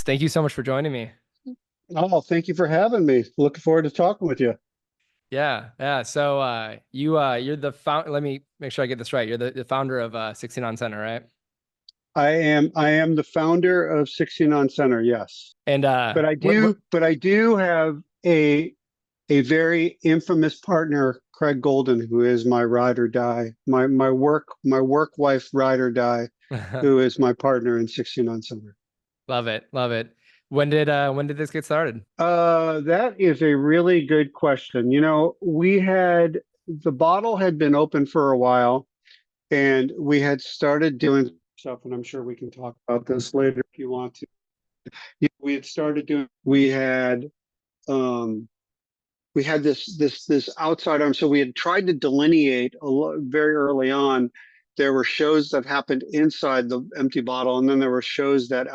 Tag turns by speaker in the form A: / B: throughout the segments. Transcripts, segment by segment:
A: Bruce, thank you so much for joining me.
B: Oh, thank you for having me. Looking forward to talking with you.
A: Yeah. So you're the founder. Let me make sure I get this right. You're the founder of 69 Center, right?
B: I am the founder of 16 on Center, yes.
A: And
B: But I do have a very infamous partner, Craig Golden, who is my ride or die, my work wife ride or die, who is my partner in 16 on Center.
A: love it, love it. When did this get started?
B: That is a really good question. The bottle had been open for a while, and we had started doing stuff, and I'm sure we can talk about this later if you want to. We had started doing, um, we had this outside arm. So we had tried to delineate very early on. There were shows that happened inside the empty bottle, and then there were shows that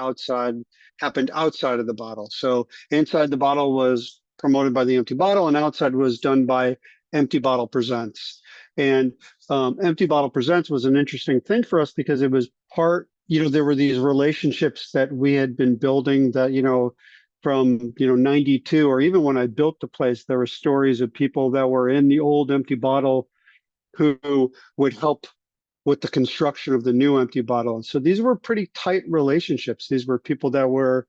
B: happened outside of the bottle. So inside the bottle was promoted by the empty bottle, and outside was done by Empty Bottle Presents. And Empty Bottle Presents was an interesting thing for us because it was there were these relationships that we had been building that, from 92, or even when I built the place, there were stories of people that were in the old empty bottle who would help with the construction of the new empty bottle. And so these were pretty tight relationships. These were people that were,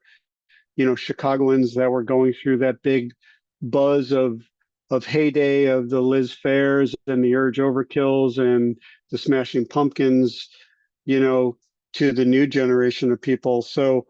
B: Chicagoans that were going through that big buzz of heyday of the Liz Fairs and the Urge Overkills and the Smashing Pumpkins, to the new generation of people. So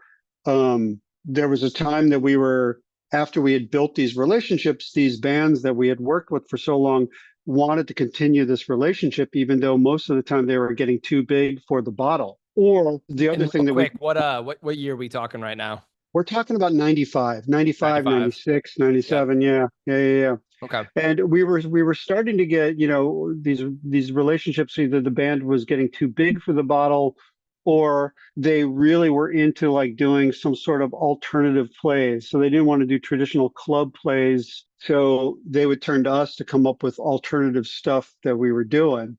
B: there was a time that after we had built these relationships, these bands that we had worked with for so long wanted to continue this relationship, even though most of the time they were getting too big for the bottle. Or the other
A: And
B: thing
A: real
B: that
A: quick, what year are we talking right now?
B: we're talking about 95, 95,
A: 95.
B: 96,
A: Yep.
B: 97. Yeah. Yeah. Yeah. Yeah.
A: Okay.
B: And we were starting to get, these relationships. Either the band was getting too big for the bottle, or they really were into like doing some sort of alternative plays. So they didn't want to do traditional club plays. So they would turn to us to come up with alternative stuff that we were doing.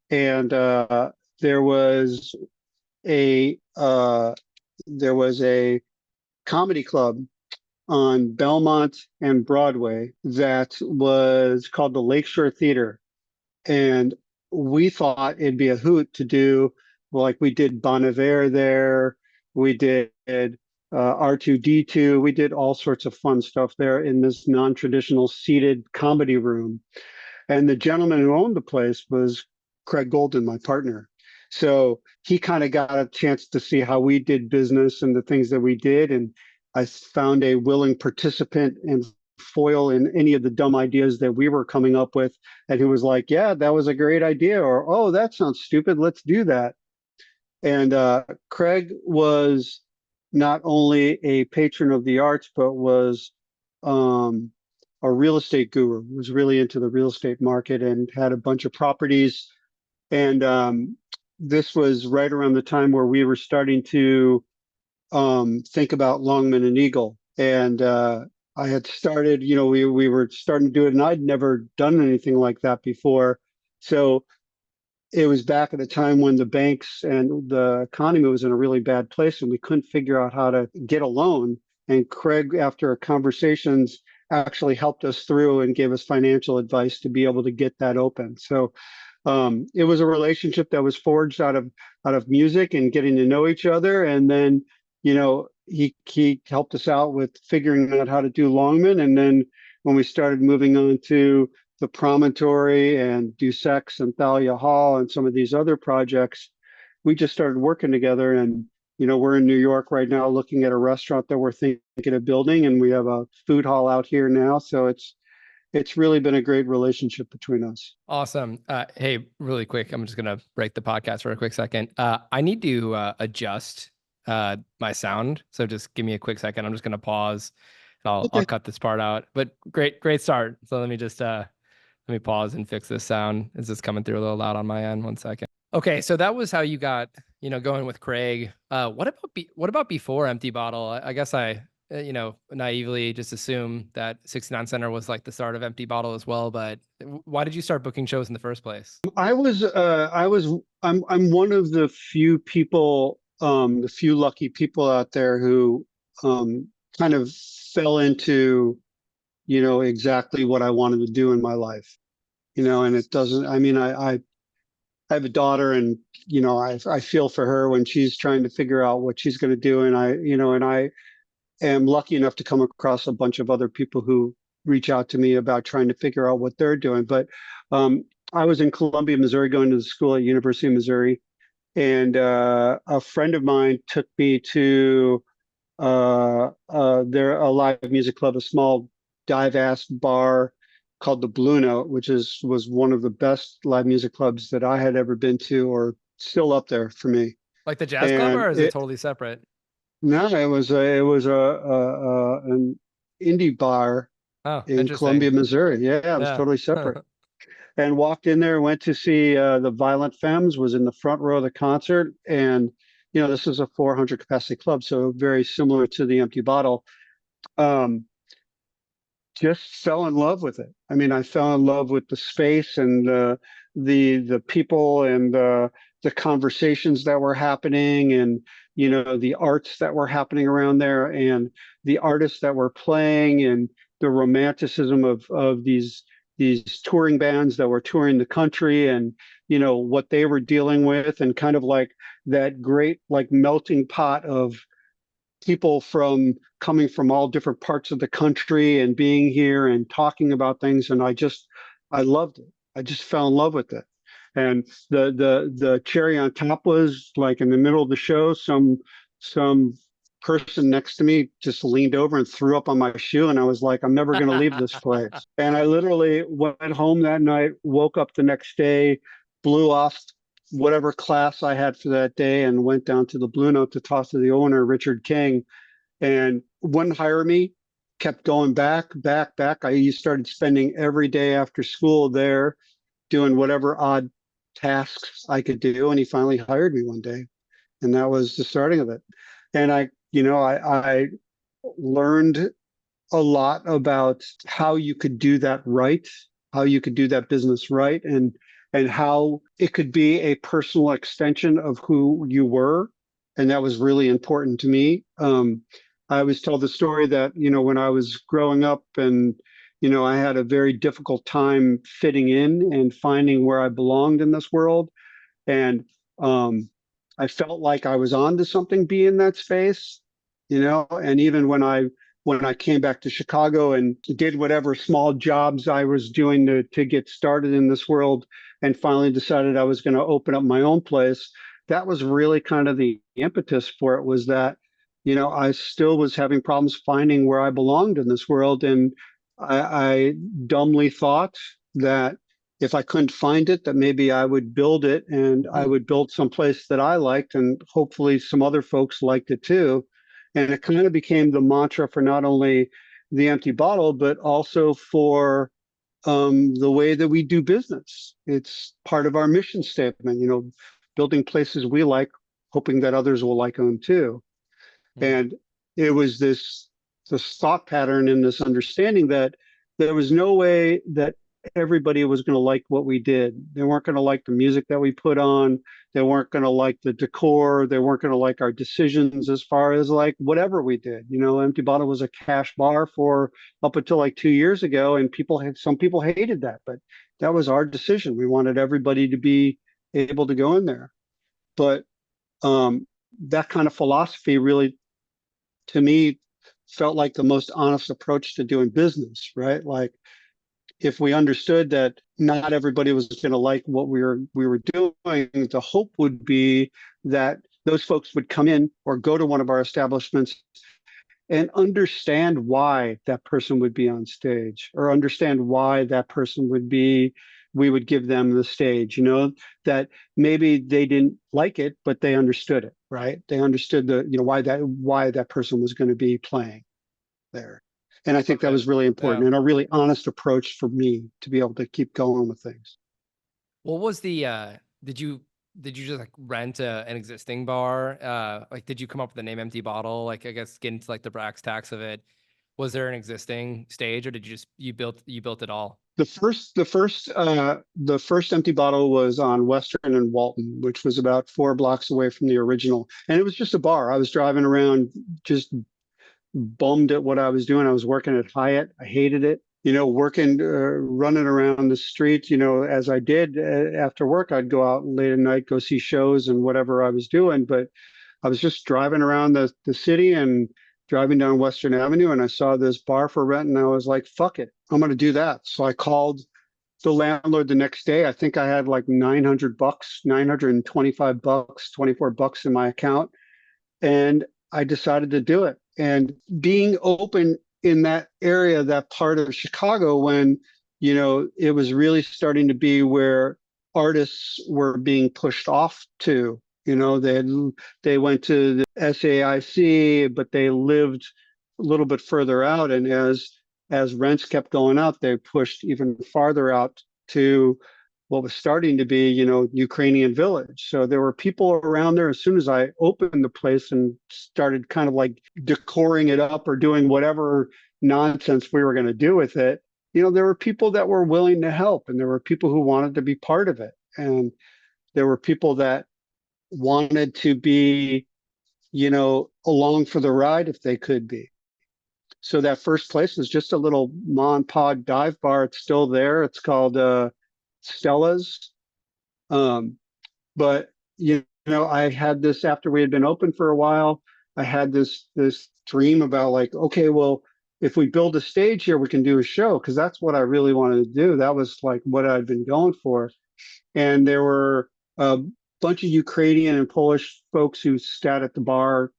B: And there was a uh, there was a comedy club on Belmont and Broadway that was called the Lakeshore Theater. And we thought it'd be a hoot to do, well, like we did Bon Iver there, we did R2D2, we did all sorts of fun stuff there in this non-traditional seated comedy room. And the gentleman who owned the place was Craig Golden, my partner. So he kind of got a chance to see how we did business and the things that we did. And I found a willing participant and foil in any of the dumb ideas that we were coming up with. And he was like, yeah, that was a great idea. Or, oh, that sounds stupid. Let's do that. And Craig was not only a patron of the arts, but was um, a real estate guru, was really into the real estate market and had a bunch of properties. And this was right around the time where we were starting to think about Longman and Eagle. And I had started, we were starting to do it, and I'd never done anything like that before. So it was back at a time when the banks and the economy was in a really bad place, and we couldn't figure out how to get a loan. And Craig, after conversations, actually helped us through and gave us financial advice to be able to get that open. So it was a relationship that was forged out of music and getting to know each other. And then, he helped us out with figuring out how to do Longman. And then when we started moving on to the Promontory and Dusex and Thalia Hall and some of these other projects, we just started working together. And we're in New York right now looking at a restaurant that we're thinking of building, and we have a food hall out here now. So it's really been a great relationship between us.
A: Awesome. Hey, really quick, I'm just gonna break the podcast for a quick second. I need to adjust my sound, so just give me a quick second. I'm just gonna pause, and I'll
B: Okay.
A: cut this part out. But great start. So let me just let me pause and fix this sound. Is this coming through a little loud on my end? One second. Okay, so that was how you got going with Craig. What about before Empty Bottle? I guess I naively just assume that 69 Center was like the start of Empty Bottle as well. But why did you start booking shows in the first place?
B: I'm one of the few people, the few lucky people out there who kind of fell into, exactly what I wanted to do in my life, and it doesn't, I mean, I have a daughter, and, I feel for her when she's trying to figure out what she's going to do. And I am lucky enough to come across a bunch of other people who reach out to me about trying to figure out what they're doing. But I was in Columbia, Missouri, going to the school at University of Missouri, and a friend of mine took me to a live music club, a small dive-ass bar called the Blue Note, which was one of the best live music clubs that I had ever been to, or still up there for me.
A: Like the jazz club,
B: And
A: or is it totally separate?
B: no, an indie bar
A: Oh,
B: in
A: interesting.
B: Columbia, Missouri. Yeah, it was
A: Yeah.
B: totally separate. And walked in there, went to see the Violent Femmes, was in the front row of the concert. And, this is a 400 capacity club, so very similar to the Empty Bottle. Um, just fell in love with it. I mean, I fell in love with the space and the people and the conversations that were happening, and the arts that were happening around there, and the artists that were playing, and the romanticism of these touring bands that were touring the country, and what they were dealing with, and kind of like that great like melting pot of people from coming from all different parts of the country and being here and talking about things. And I loved it. I just fell in love with it. And the cherry on top was, like, in the middle of the show, some person next to me just leaned over and threw up on my shoe, and I was like, I'm never going to leave this place. And I literally went home that night, woke up the next day, blew off whatever class I had for that day, and went down to the Blue Note to talk to the owner, Richard King, and wouldn't hire me. Kept going back, back, back. I started spending every day after school there doing whatever odd tasks I could do. And he finally hired me one day. And that was the starting of it. And I learned a lot about how you could do that right, how you could do that business right, and how it could be a personal extension of who you were. And that was really important to me. I always tell the story that, when I was growing up, and, I had a very difficult time fitting in and finding where I belonged in this world. And I felt like I was onto something being in that space, and even when I came back to Chicago and did whatever small jobs I was doing to get started in this world, and finally decided I was going to open up my own place, that was really kind of the impetus for it, was that, I still was having problems finding where I belonged in this world. And I dumbly thought that if I couldn't find it, that maybe I would build it, and I would build someplace that I liked, and hopefully some other folks liked it too. And it kind of became the mantra for not only the Empty Bottle, but also for the way that we do business. It's part of our mission statement, building places we like, hoping that others will like them too. And it was this thought pattern and this understanding that there was no way that everybody was going to like what we did. They weren't going to like the music that we put on. They weren't going to like the decor. They weren't going to like our decisions as far as like whatever we did. Empty Bottle was a cash bar for up until like 2 years ago, and some people hated that, but that was our decision. We wanted everybody to be able to go in there. But that kind of philosophy really, to me, felt like the most honest approach to doing business, right? Like, if we understood that not everybody was going to like what we were doing, the hope would be that those folks would come in or go to one of our establishments and understand why that person would be on stage, or understand why that person we would give them the stage, that maybe they didn't like it, but they understood it, right? They understood why that person was going to be playing there. And I think that
A: Okay.
B: was really
A: Yeah.
B: important, and a really honest approach for me to be able to keep going with things.
A: What was the did you just like rent an existing bar? Like did you come up with the name Empty Bottle? Like I guess get into like the brass tacks of it. Was there an existing stage, or did you just you built it all?
B: The first Empty Bottle was on Western and Walton, which was about 4 blocks away from the original, and it was just a bar. I was driving around, just bummed at what I was doing. I was working at Hyatt. I hated it. Working, running around the streets, as I did after work, I'd go out late at night, go see shows and whatever I was doing. But I was just driving around the city and driving down Western Avenue, and I saw this bar for rent, and I was like, fuck it, I'm going to do that. So I called the landlord the next day. I think I had like $900, $925, $24 in my account. And I decided to do it. And being open in that area, that part of Chicago, when, it was really starting to be where artists were being pushed off to, they went to the SAIC, but they lived a little bit further out. And as rents kept going out, they pushed even farther out to what was starting to be, Ukrainian village. So there were people around there. As soon as I opened the place and started kind of like decoring it up or doing whatever nonsense we were going to do with it, there were people that were willing to help, and there were people who wanted to be part of it. And there were people that wanted to be, along for the ride if they could be. So that first place was just a little mom and pop dive bar. It's still there. It's called Stella's. But I had this after we had been open for a while. I had this dream about like, okay, well, if we build a stage here, we can do a show, because that's what I really wanted to do. That was like what I'd been going for. And there were a bunch of Ukrainian and Polish folks who sat at the bar,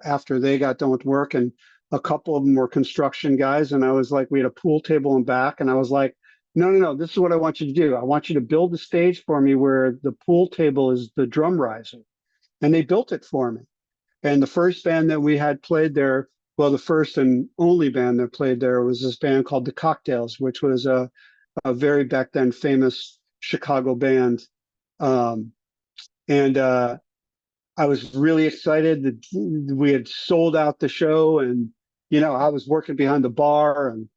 B: after they got done with work, and a couple of them were construction guys. And I was like, we had a pool table in back, and I was like, no, this is what I want you to do. I want you to build a stage for me where the pool table is the drum riser. And they built it for me. And the first band that we had played there, well, the first and only band that played there was this band called The Cocktails, which was a very back then famous Chicago band. And I was really excited that we had sold out the show, and I was working behind the bar, and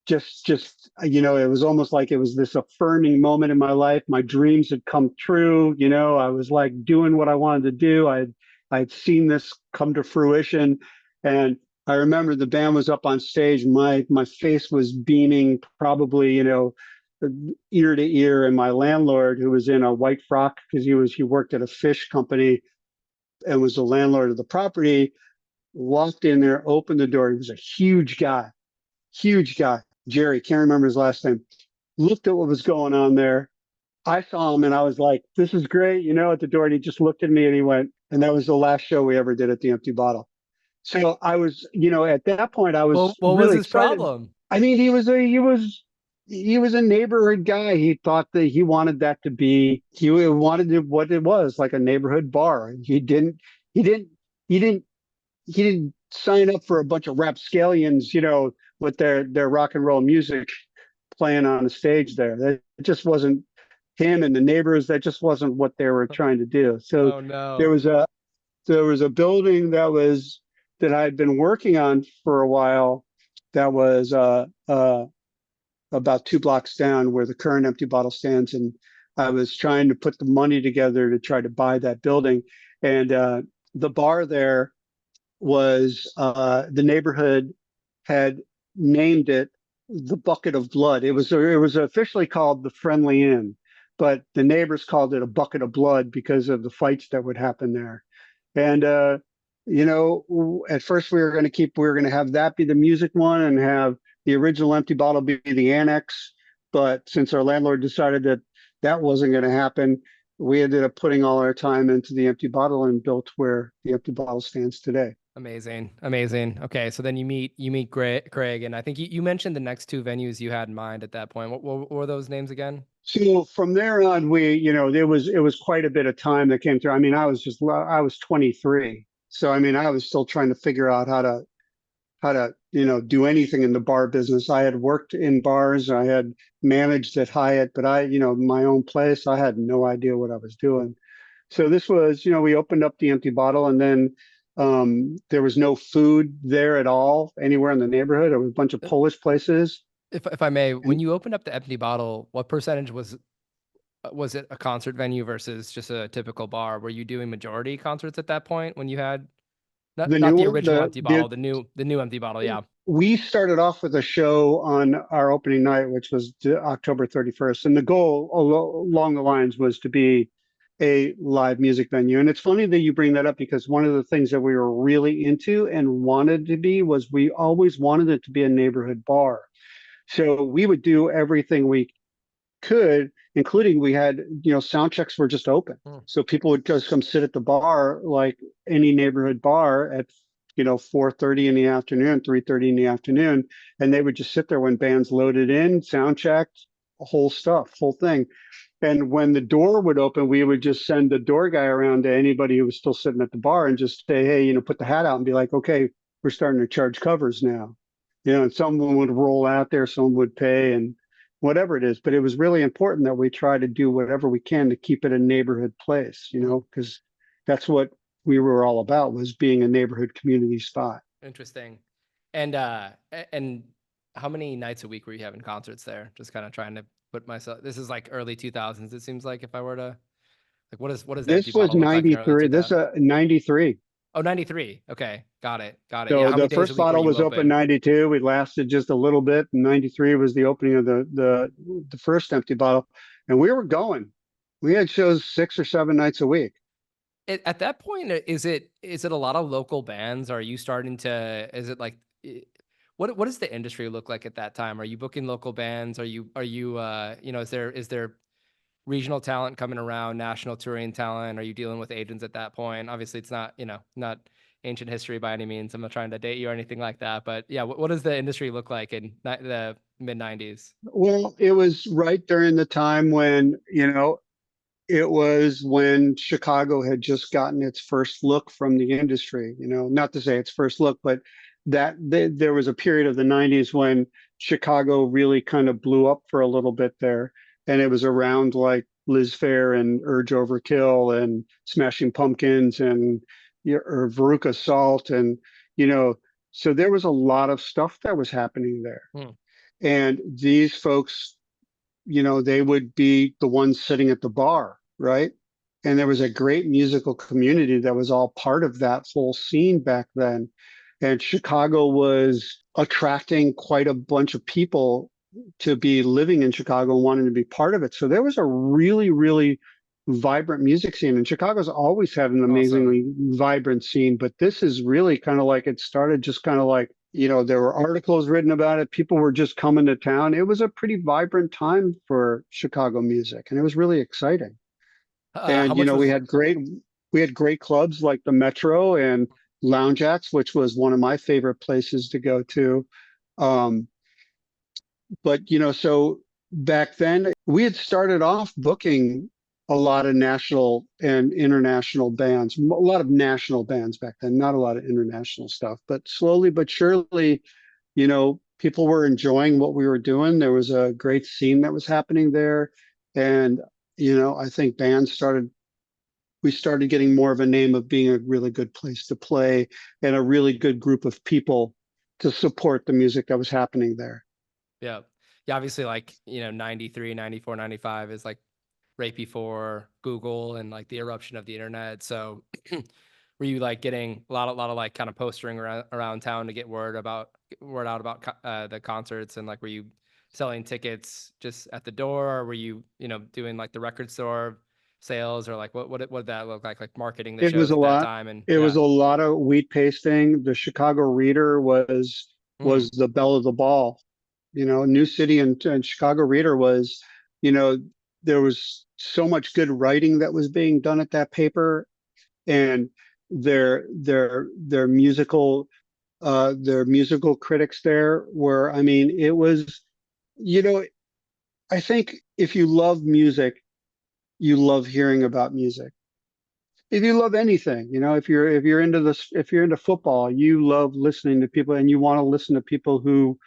B: just it was almost like it was this affirming moment in my life. My dreams had come true. I was like doing what I wanted to do. I'd seen this come to fruition. And I remember the band was up on stage. My face was beaming, probably, ear to ear. And my landlord, who was in a white frock because he worked at a fish company and was the landlord of the property, walked in there, opened the door. He was a huge guy. Jerry, can't remember his last name. Looked at what was going on there. I saw him and I was like, this is great, at the door. And he just looked at me and he went, and that was the last show we ever did at the Empty Bottle. So I was, at that point, I
A: Well,
B: was
A: what was
B: really
A: his
B: excited.
A: problem?
B: I mean, he was a neighborhood guy. He thought that he wanted that to be, he wanted it what it was, like a neighborhood bar. He didn't, he didn't he didn't sign up for a bunch of rapscallions, with their rock and roll music playing on the stage there. That just wasn't him and the neighbors. That just wasn't what they were trying to do. So
A: Oh no.
B: there was a building that I'd been working on for a while, that was about 2 blocks down where the current Empty Bottle stands, and I was trying to put the money together to try to buy that building. And the bar there was, the neighborhood had named it the Bucket of Blood. It was officially called the Friendly Inn, but the neighbors called it a Bucket of Blood because of the fights that would happen there. And at first we were going to have that be the music one and have the original Empty Bottle be the annex. But since our landlord decided that that wasn't going to happen, we ended up putting all our time into the Empty Bottle and built where the Empty Bottle stands today.
A: Amazing. Okay, so then you meet Craig, and I think you mentioned the next two venues you had in mind at that point. What were those names again?
B: So from there on, it was quite a bit of time that came through. I mean, I was 23, so I mean, I was still trying to figure out how to do anything in the bar business. I had worked in bars, I had managed at Hyatt, but my own place, I had no idea what I was doing. So this was, we opened up the Empty Bottle, and then there was no food there at all anywhere in the neighborhood. There was a bunch of Polish places.
A: If I may, when
B: And
A: you opened up the Empty Bottle, what percentage was it a concert venue versus just a typical bar? Were you doing majority concerts at that point when you had? Not
B: The
A: not
B: new
A: the
B: one,
A: original empty bottle, the new empty bottle. Yeah.
B: we started off with a show on our opening night, which was October 31st. And the goal along the lines was to be a live music venue. And it's funny that you bring that up because one of the things that we were really into and wanted to be was we always wanted it to be a neighborhood bar. So we would do everything we could, including we had, sound checks were just open.
A: Hmm.
B: So people would just come sit at the bar like any neighborhood bar at 4:30 in the afternoon, 3:30 in the afternoon, and they would just sit there when bands loaded in, sound checked, whole stuff, whole thing. And when the door would open, we would just send the door guy around to anybody who was still sitting at the bar and just say, hey, put the hat out and be like, okay, we're starting to charge covers now. And someone would roll out there, someone would pay and whatever it is. But it was really important that we try to do whatever we can to keep it a neighborhood place, because that's what we were all about, was being a neighborhood community spot.
A: Interesting. And how many nights a week were you having concerts there? Just kind of trying to put myself. This is like early 2000s. It seems like if I were to like, what does the empty
B: This was
A: bottle look like in early
B: 93.
A: 2000s?
B: 93.
A: Oh, 93. Okay, got it. Yeah.
B: So
A: How many
B: the
A: days a
B: first
A: week were
B: bottle
A: you
B: was open
A: open?
B: 92. We lasted just a little bit. 93 was the opening of the first empty bottle, and we were going. We had shows 6 or 7 nights a week.
A: At that point, is it a lot of local bands? Are you starting to? Is it like? What does the industry look like at that time? Are you booking local bands? Is there regional talent coming around, national touring talent? Are you dealing with agents at that point? Obviously, it's not ancient history by any means. I'm not trying to date you or anything like that. But yeah, what does the industry look like in the mid 90s?
B: Well, it was right during the time when, it was when Chicago had just gotten its first look from the industry, not to say its first look, but there was a period of the 90s when Chicago really kind of blew up for a little bit there. And it was around like Liz Phair and Urge Overkill and Smashing Pumpkins and or Veruca Salt. And, so there was a lot of stuff that was happening there.
A: Hmm.
B: And these folks, they would be the ones sitting at the bar, right? And there was a great musical community that was all part of that whole scene back then. And Chicago was attracting quite a bunch of people to be living in Chicago and wanting to be part of it. So there was a really, really vibrant music scene. And Chicago's always had an
A: Awesome.
B: amazingly vibrant scene, but this is really kind of like it started just kind of like, there were articles written about it. People were just coming to town. It was a pretty vibrant time for Chicago music, and it was really exciting.
A: How
B: And
A: much was?
B: we had great clubs like the Metro and Lounge Acts, which was one of my favorite places to go to. Um, but so back then we had started off booking a lot of national and international bands, a lot of national bands back then, not a lot of international stuff, but slowly but surely, people were enjoying what we were doing. There was a great scene that was happening there. And, I think we started getting more of a name of being a really good place to play and a really good group of people to support the music that was happening there.
A: Yeah. Yeah, obviously like, 93, 94, 95 is like right before Google and like the eruption of the internet. So were you like getting a lot of like kind of postering around town to get word out about the concerts, and like were you selling tickets just at the door, or were you, doing like the record store sales, or like what did that look like marketing the
B: It was
A: shows
B: a
A: at that
B: lot.
A: time? And
B: It was
A: yeah.
B: a lot of wheat pasting. The Chicago Reader
A: Hmm.
B: was the belle of the ball. New City and Chicago Reader was, you know, there was so much good writing that was being done at that paper, and their musical critics there were, I mean, it was, you know, I think if you love music, you love hearing about music. If you love anything, if you're into football, you love listening to people and you want to listen to people who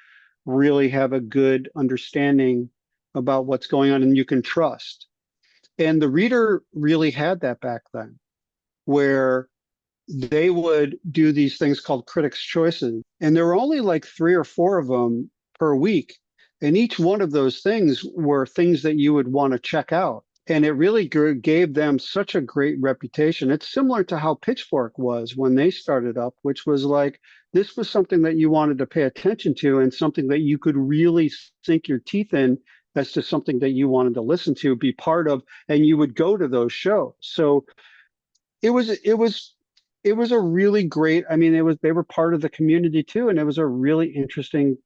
B: really have a good understanding about what's going on and you can trust. And the Reader really had that back then, where they would do these things called Critics' Choices. And there were only like 3 or 4 of them per week. And each one of those things were things that you would want to check out. and it really gave them such a great reputation. It's similar to how Pitchfork was when they started up, which was like this was something that you wanted to pay attention to and something that you could really sink your teeth in as to something that you wanted to listen to, be part of, and you would go to those shows. So it was a really great. I mean, it was they were part of the community too, and it was a really interesting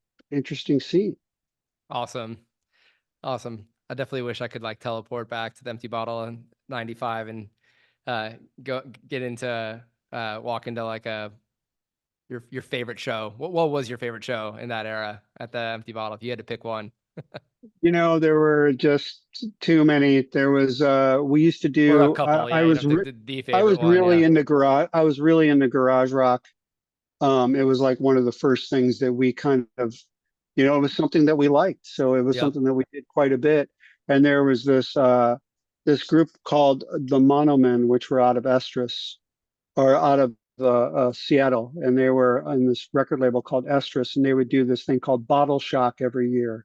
B: scene.
A: Awesome. Awesome. I definitely wish I could like teleport back to the Empty Bottle in 95 and go get into walk into like a your favorite show. What was your favorite show in that era at the Empty Bottle if you had to pick one?
B: There were just too many. There was we used to
A: Or a
B: do
A: couple, yeah, you know, the
B: I
A: favorite
B: was
A: one,
B: really
A: yeah.
B: into garage. I was really into garage rock. It was like one of the first things that we kind of, it was something that we liked. So it was
A: Yep.
B: something that we did quite a bit. And there was this group called the Monomen, which were out of Estrus or out of Seattle, and they were on this record label called Estrus, and they would do this thing called Bottle Shock every year,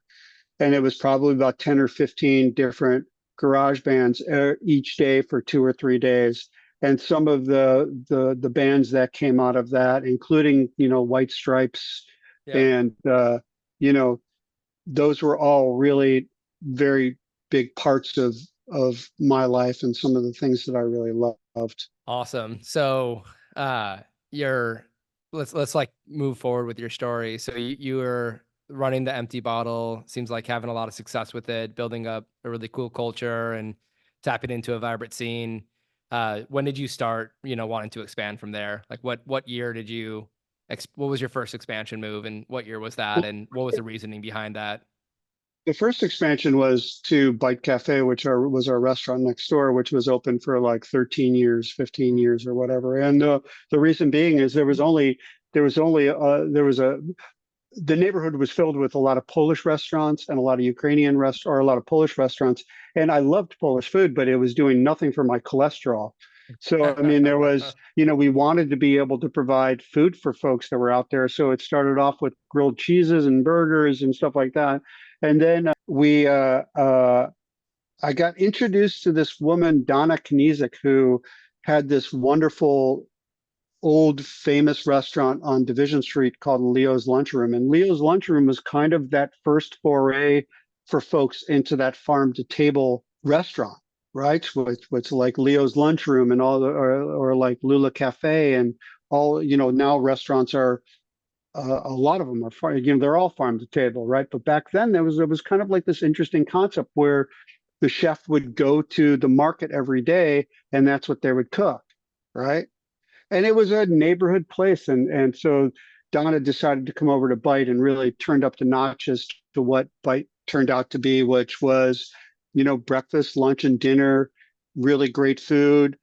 B: and it was probably about 10 or 15 different garage bands each day for 2 or 3 days. And some of the bands that came out of that, including White Stripes,
A: Yep.
B: and you know those were all really very big parts of my life and some of the things that I really loved.
A: Awesome. So, you're let's like move forward with your story. So you were running the Empty Bottle, seems like having a lot of success with it, building up a really cool culture and tapping into a vibrant scene. When did you start, wanting to expand from there? Like what year did you what was your first expansion move and what year was that and what was the reasoning behind that?
B: The first expansion was to Bite Cafe, which was our restaurant next door, which was open for like 13 years, 15 years or whatever. And the reason being is there was only there was a the neighborhood was filled with a lot of Polish restaurants and a lot of Ukrainian or a lot of Polish restaurants. And I loved Polish food, but it was doing nothing for my cholesterol. So, I mean, there was, we wanted to be able to provide food for folks that were out there. So it started off with grilled cheeses and burgers and stuff like that. And then I got introduced to this woman, Donna Knizik, who had this wonderful old famous restaurant on Division Street called Leo's Lunchroom. And Leo's Lunchroom was kind of that first foray for folks into that farm to table restaurant, right? What's like Leo's Lunchroom and all or like Lula Cafe and all, now restaurants are a lot of them are they're all farm to table, right? But back then there was kind of like this interesting concept where the chef would go to the market every day and that's what they would cook, right? And it was a neighborhood place, and so Donna decided to come over to Bite and really turned up the notches to what Bite turned out to be, which was breakfast, lunch, and dinner, really great food,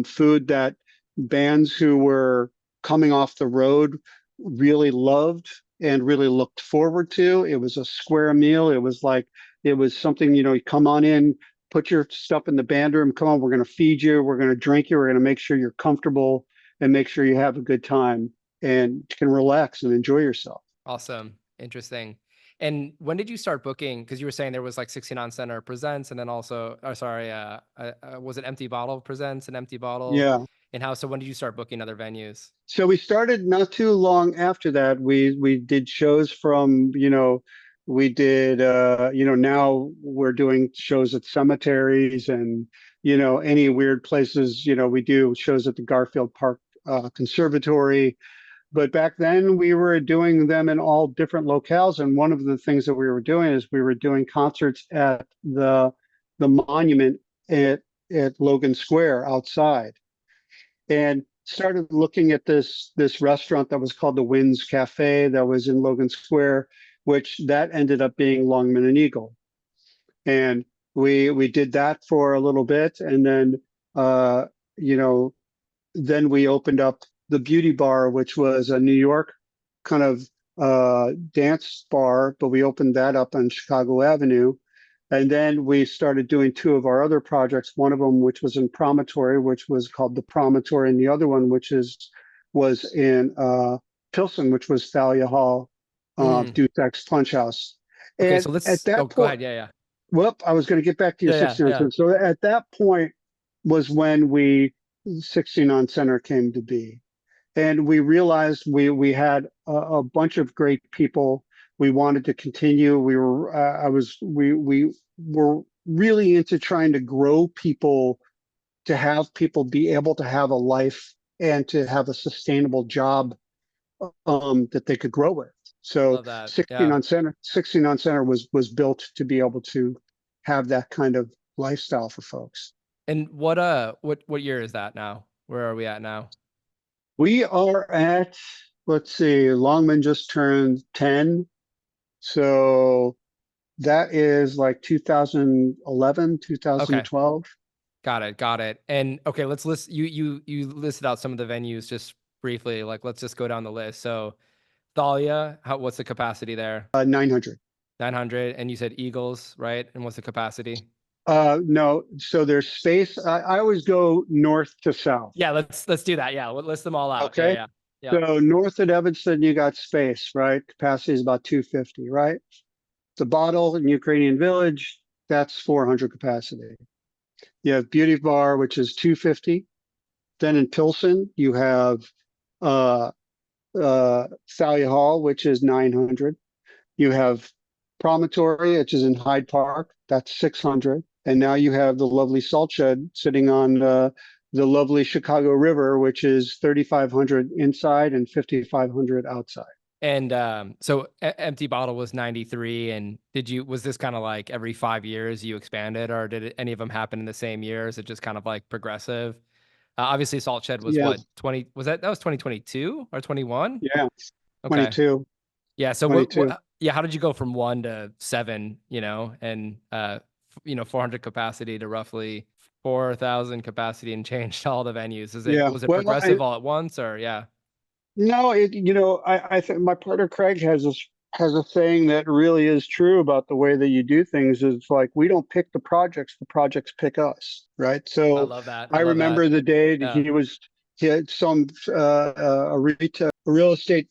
B: food that bands who were coming off the road really loved and really looked forward to. It was a square meal. It was something, you come on in, put your stuff in the band room, come on, we're going to feed you, we're going to drink you, we're going to make sure you're comfortable and make sure you have a good time and can relax and enjoy yourself.
A: Awesome. Interesting. And when did you start booking? Because you were saying there was like 69 Center Presents and then also, oh, sorry, was it Empty Bottle Presents and Empty Bottle
B: Yeah.
A: in-house? So when did you start booking other venues?
B: So we started not too long after that. We did shows from, we did now we're doing shows at cemeteries and any weird places. We do shows at the Garfield Park Conservatory. But back then we were doing them in all different locales. And one of the things that we were doing is we were doing concerts at the monument at Logan Square outside, and started looking at this restaurant that was called the Winds Cafe that was in Logan Square, which that ended up being Longman and Eagle. And we did that for a little bit, and then uh, you know then we opened up the Beauty Bar, which was a New York kind of dance bar, but we opened that up on Chicago Avenue. And then we started doing two of our other projects, one of them which was in Promontory, which was called The Promontory, and the other one was in Pilsen, which was Thalia Hall,
A: Mm.
B: Dutex Punch House.
A: Okay,
B: And
A: so
B: at
A: let's. Oh,
B: that
A: go
B: point,
A: ahead. Yeah, yeah.
B: Well, I was going to get back to your
A: Yeah, yeah,
B: 69
A: yeah.
B: center. So at that point was when 69 center came to be. And we realized we had a bunch of great people. We wanted to continue. We were we were really into trying to grow people, to have people be able to have a life and to have a sustainable job, that they could grow with. So
A: Love that.
B: 16
A: Yeah.
B: on center, 16 on center was built to be able to have that kind of lifestyle for folks.
A: And what year is that now? Where are we at now?
B: We are at, let's see, Longman just turned 10. So that is like 2011,
A: Okay.
B: 2012.
A: Got it. Got it. And okay, let's list you listed out some of the venues just briefly. Like let's just go down the list. So Thalia, what's the capacity there?
B: 900.
A: 900. And you said Eagles, right? And what's the capacity?
B: No, so there's space. I always go north to south.
A: Yeah, let's do that. Yeah, list them all out. Yeah,
B: Okay.
A: yeah. Yeah.
B: So north of Evanston, you got space, right? Capacity is about 250, right? The bottle in Ukrainian Village, that's 400 capacity. You have Beauty Bar, which is 250. Then in Pilsen, you have uh, Thalia Hall, which is 900. You have Promontory, which is in Hyde Park, that's 600. And now you have the lovely Salt Shed sitting on the lovely Chicago River, which is 3,500 inside and 5,500 outside.
A: And so Empty Bottle was 93. And was this kind of like every 5 years you expanded, or did any of them happen in the same year? Is it just kind of like progressive? Obviously, Salt Shed was
B: Yeah,
A: what, 20? That was 2022 or 21?
B: yeah,
A: Okay.
B: 22,
A: Yeah. So
B: 22.
A: yeah, how did you go from 1 to 7, and 400 capacity to roughly 4,000 capacity and changed all the venues?
B: Yeah.
A: Was it
B: Well,
A: progressive all at once, or yeah?
B: no, I think my partner Craig has a saying that really is true about the way that you do things. Is like, we don't pick the projects pick us, right?
A: I
B: So
A: love that. I
B: I
A: love that.
B: remember the day that
A: Yeah.
B: he had some a real estate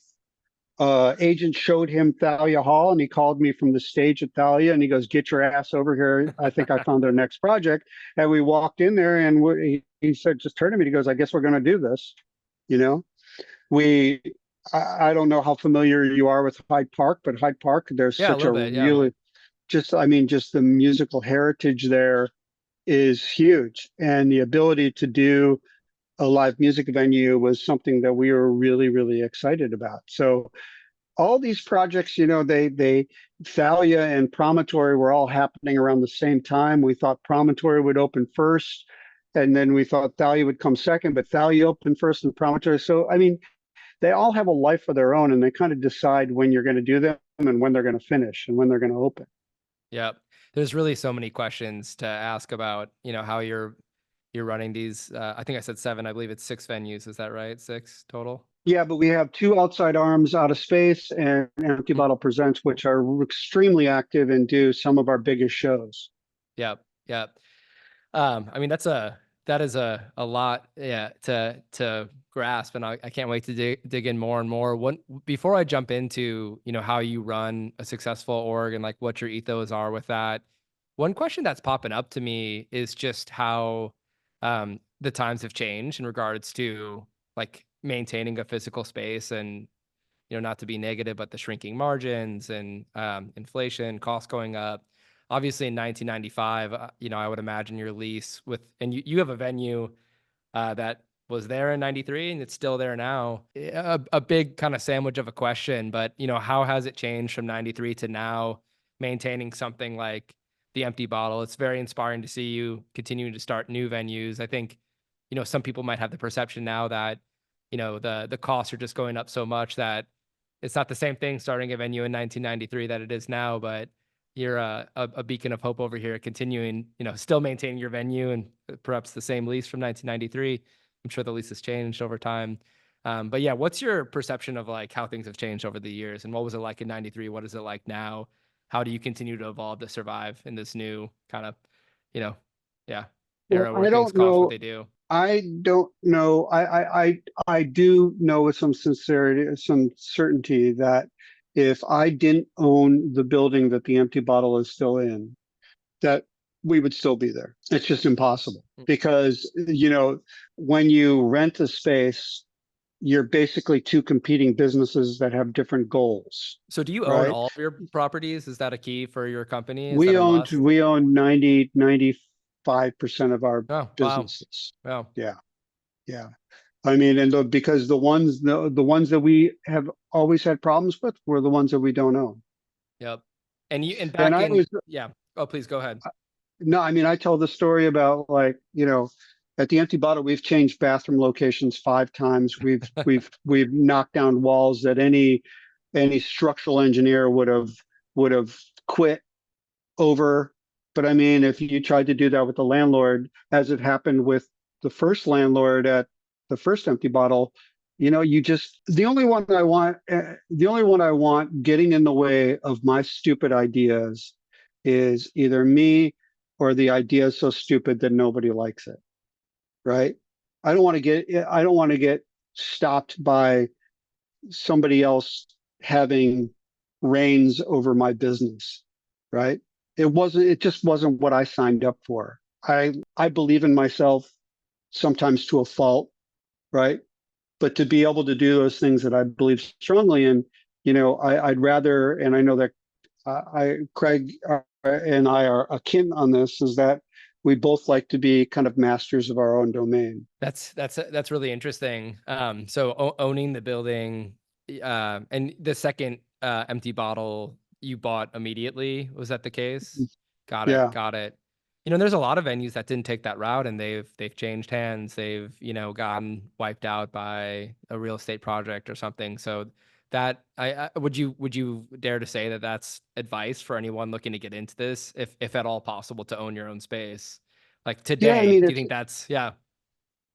B: agent showed him Thalia Hall, and he called me from the stage at Thalia, and he goes, "Get your ass over here! I think I found our next project." And we walked in there, and he said, just turned to me, he goes, "I guess we're going to do this," you know. We, I don't know how familiar you are with Hyde Park, but Hyde Park, there's
A: Yeah, a
B: such a
A: little bit. Yeah.
B: really, just the musical heritage there is huge. And the ability to do a live music venue was something that we were really, really excited about. So all these projects, Thalia and Promontory were all happening around the same time. We thought Promontory would open first, and then we thought Thalia would come second, but Thalia opened first and Promontory. So, I mean, they all have a life of their own, and they kind of decide when you're going to do them and when they're going to finish and when they're going to open.
A: Yep. There's really so many questions to ask about, how you're running these. I think I said seven. I believe it's 6 venues. Is that right? 6 total?
B: Yeah, but we have two outside arms out of space and Empty
A: Mhm.
B: Bottle Presents, which are extremely active and do some of our biggest shows.
A: Yep. Yep. I mean, that is a lot, yeah, to grasp, and I can't wait to dig in more and more. Before I jump into, how you run a successful org and like what your ethos are with that, one question that's popping up to me is just how the times have changed in regards to like maintaining a physical space, and not to be negative, but the shrinking margins and inflation, costs going up. Obviously, in 1995, I would imagine your lease and you have a venue that was there in 93 and it's still there now. A big kind of sandwich of a question, but how has it changed from 93 to now, maintaining something like the Empty Bottle? It's very inspiring to see you continuing to start new venues. I think, some people might have the perception now that, the costs are just going up so much that it's not the same thing starting a venue in 1993 that it is now, but you're a beacon of hope over here, continuing, still maintaining your venue and perhaps the same lease from 1993. I'm sure the lease has changed over time. But yeah, what's your perception of like how things have changed over the years, and what was it like in 93? What is it like now? How do you continue to evolve to survive in this new kind of, you know, yeah,
B: Well,
A: era where
B: I
A: things
B: don't
A: cost what
B: know.
A: they do?
B: I don't know. I do know with some sincerity, some certainty that if I didn't own the building that the Empty Bottle is still in, that we would still be there. It's just impossible
A: Mm.
B: because, when you rent a space, you're basically two competing businesses that have different goals,
A: So do you own
B: right?
A: all of your properties? Is that a key for your company? Is that
B: We
A: a
B: own
A: must?
B: we own 95% of our
A: Oh, wow.
B: businesses.
A: Wow.
B: Yeah. Yeah. I mean, because the ones that we have always had problems with were the ones that we don't own.
A: Yep. And
B: And
A: back
B: I
A: in,
B: was
A: yeah. Oh, please go ahead.
B: No, I mean, I tell the story about, like, at the Empty Bottle, we've changed bathroom locations 5 times. We've knocked down walls that any structural engineer would have quit over. But I mean, if you tried to do that with the landlord, as it happened with the first landlord at the first Empty Bottle, you just the only one I want getting in the way of my stupid ideas is either me or the idea is so stupid that nobody likes it, right? I don't want to get stopped by somebody else having reins over my business, right? It just wasn't what I signed up for. I believe in myself sometimes to a fault, right? But to be able to do those things that I believe strongly in, I'd rather, and I know that Craig and I are akin on this, is that we both like to be kind of masters of our own domain.
A: That's really interesting. So owning the building, and the second empty bottle you bought immediately, was that the case? Got it.
B: Yeah.
A: Got it. There's a lot of venues that didn't take that route, and they've changed hands. They've, gotten wiped out by a real estate project or something. So that I would you dare to say that that's advice for anyone looking to get into this, if at all possible, to own your own space? Like
B: Yeah, I
A: today,
B: mean,
A: do you think that's, yeah.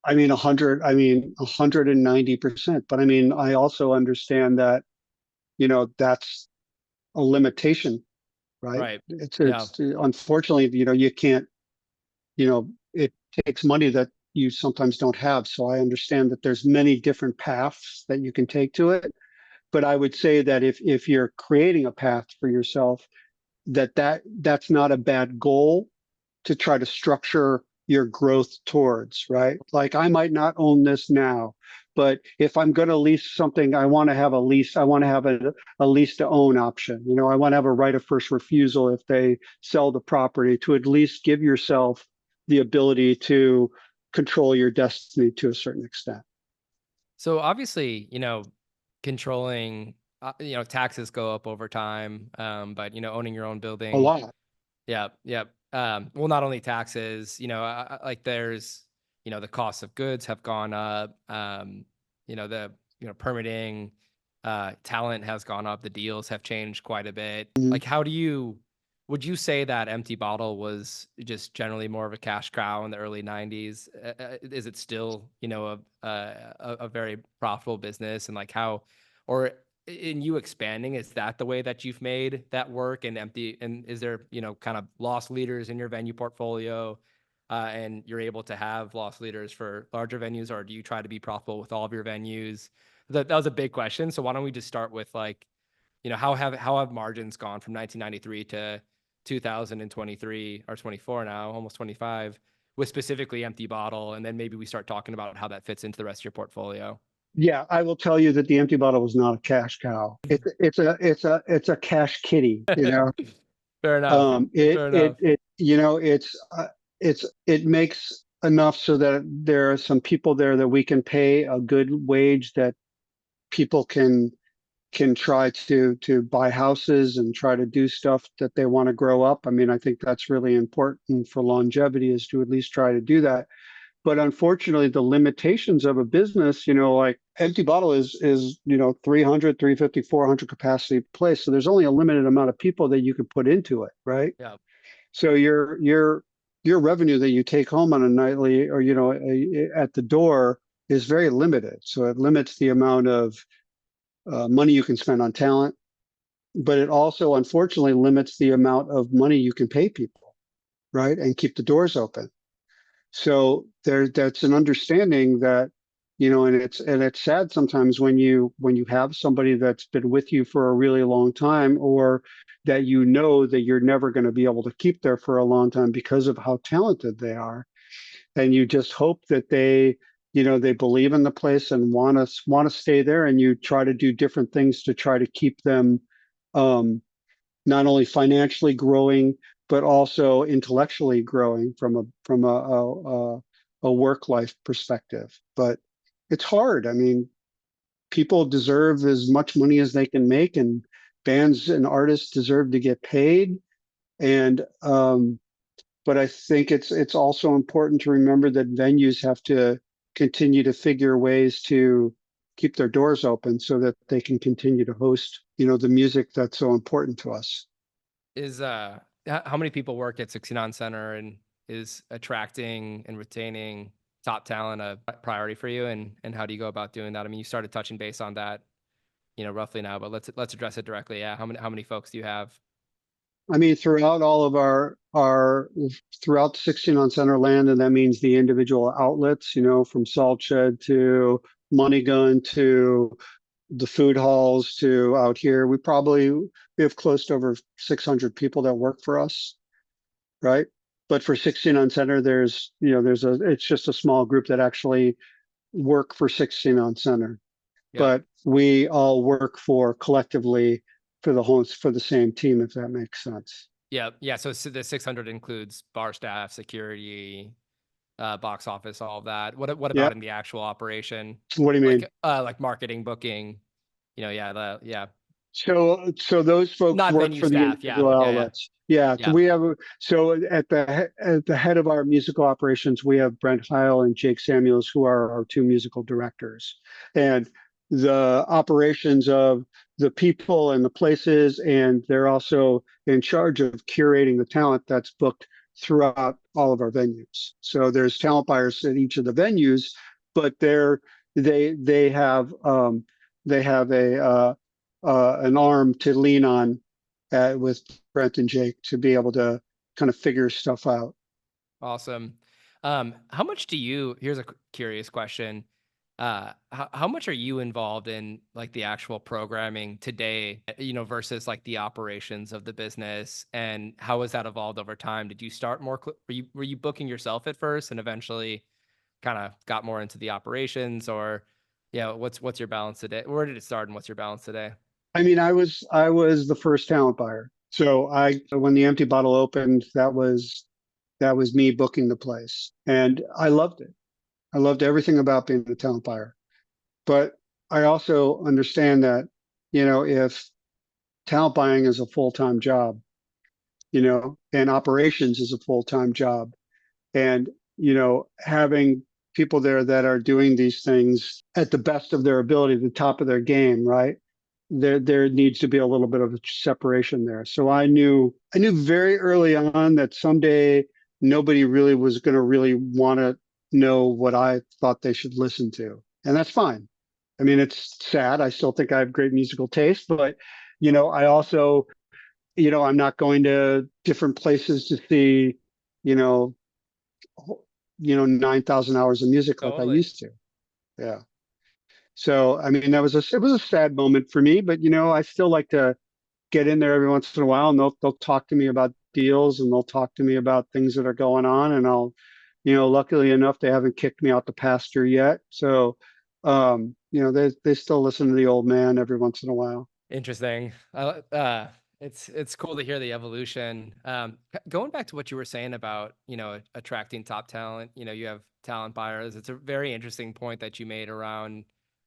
B: I mean, 190%. But I mean, I also understand that, that's a limitation, right?
A: Right. Yeah.
B: It's unfortunately, you can't, it takes money that you sometimes don't have. So I understand that there's many different paths that you can take to it. But I would say that if you're creating a path for yourself, that's not a bad goal to try to structure your growth towards, right? Like, I might not own this now, but if I'm going to lease something, I want to have a lease. I want to have a lease to own option. I want to have a right of first refusal if they sell the property, to at least give yourself the ability to control your destiny to a certain extent.
A: So obviously, controlling, taxes go up over time. But owning your own
B: A
A: building,
B: lot.
A: yeah, yeah. Well, not only taxes, like there's, the cost of goods have gone up. The, permitting, talent has gone up. The deals have changed quite a bit.
B: Mhm.
A: Like, would you say that Empty Bottle was just generally more of a cash cow in the early 90s? Is it still, a very profitable business? And like or in you expanding, is that the way that you've made that work? And is there, kind of loss leaders in your venue portfolio? And you're able to have loss leaders for larger venues, or do you try to be profitable with all of your venues? That was a big question. So why don't we just start with, like, how have margins gone from 1993 to 2023 or 24 now, almost 25, with specifically Empty Bottle, and then maybe we start talking about how that fits into the rest of your portfolio.
B: Yeah, I will tell you that the Empty Bottle was not a cash cow. It's a cash kitty.
A: Fair enough.
B: It
A: Fair
B: it
A: enough.
B: it it makes enough so that there are some people there that we can pay a good wage, that people can try to buy houses and try to do stuff that they want to grow up. I mean, I think that's really important for longevity, is to at least try to do that. But unfortunately, the limitations of a business, like Empty Bottle is 300, 350, 400 capacity place. So there's only a limited amount of people that you can put into it, right?
A: Yeah.
B: So your revenue that you take home on a nightly, or at the door, is very limited. So it limits the amount of money you can spend on talent, but it also unfortunately limits the amount of money you can pay people, right? And keep the doors open. So that's an understanding that, and it's sad sometimes when you have somebody that's been with you for a really long time, or that you know that you're never going to be able to keep there for a long time because of how talented they are. And you just hope that they believe in the place and want to stay there, and you try to do different things to try to keep them not only financially growing but also intellectually growing from a work life perspective. But it's hard. I mean, people deserve as much money as they can make, and bands and artists deserve to get paid. And but I think it's also important to remember that venues have to continue to figure ways to keep their doors open so that they can continue to host, the music that's so important to us.
A: Is how many people work at 69 Center, and is attracting and retaining top talent a priority for you, and how do you go about doing that? I mean, you started touching base on that, roughly now, but let's address it directly. Yeah, how many folks do you have?
B: I mean, throughout all of our throughout 16 on Center land, and that means the individual outlets, from Salt Shed to Money Gun to the food halls to out here. We have close to over 600 people that work for us, right? But for 16 on Center, it's just a small group that actually work for 16 on Center.
A: Yep.
B: But we all work collectively for the same team, if that makes sense.
A: Yeah, yeah. So the 600 includes bar staff, security, box office, all of that. What
B: Yeah.
A: about in the actual operation,
B: What do you mean?
A: like marketing, booking? Yeah.
B: So those folks
A: Not
B: work
A: venue
B: for the
A: staff. Yeah,
B: individual
A: yeah, yeah,
B: outlets. Yeah, so
A: yeah.
B: we have so at the head of our musical operations, we have Brent Heil and Jake Samuels, who are our two musical directors, and the operations of the people and the places, and they're also in charge of curating the talent that's booked throughout all of our venues. So there's talent buyers at each of the venues, but they have an arm to lean on with Brent and Jake to be able to kind of figure stuff out.
A: Awesome. How much do you? Here's a curious question. How much are you involved in like the actual programming today, versus like the operations of the business, and how has that evolved over time? Did you start more? Were you booking yourself at first, and eventually kind of got more into the operations, or yeah, what's your balance today? Where did it start, and what's your balance today?
B: I mean, I was the first talent buyer. So when the Empty Bottle opened, that was me booking the place, and I loved it. I loved everything about being the talent buyer. But I also understand that, if talent buying is a full-time job, and operations is a full-time job, and having people there that are doing these things at the best of their ability, the top of their game, right? There needs to be a little bit of a separation there. So I knew very early on that someday nobody really was going to really want to know what I thought they should listen to, and that's fine. I mean, it's sad. I still think I have great musical taste, but I also, I'm not going to different places to see, you know, 9,000 hours of music like I
A: Totally.
B: used to. Yeah. So, I mean, it was a sad moment for me, but I still like to get in there every once in a while, and they'll talk to me about deals, and they'll talk to me about things that are going on, and luckily enough, they haven't kicked me out the pasture yet. So, they still listen to the old man every once in a while.
A: Interesting. It's cool to hear the evolution. Going back to what you were saying about attracting top talent. You have talent buyers. It's a very interesting point that you made around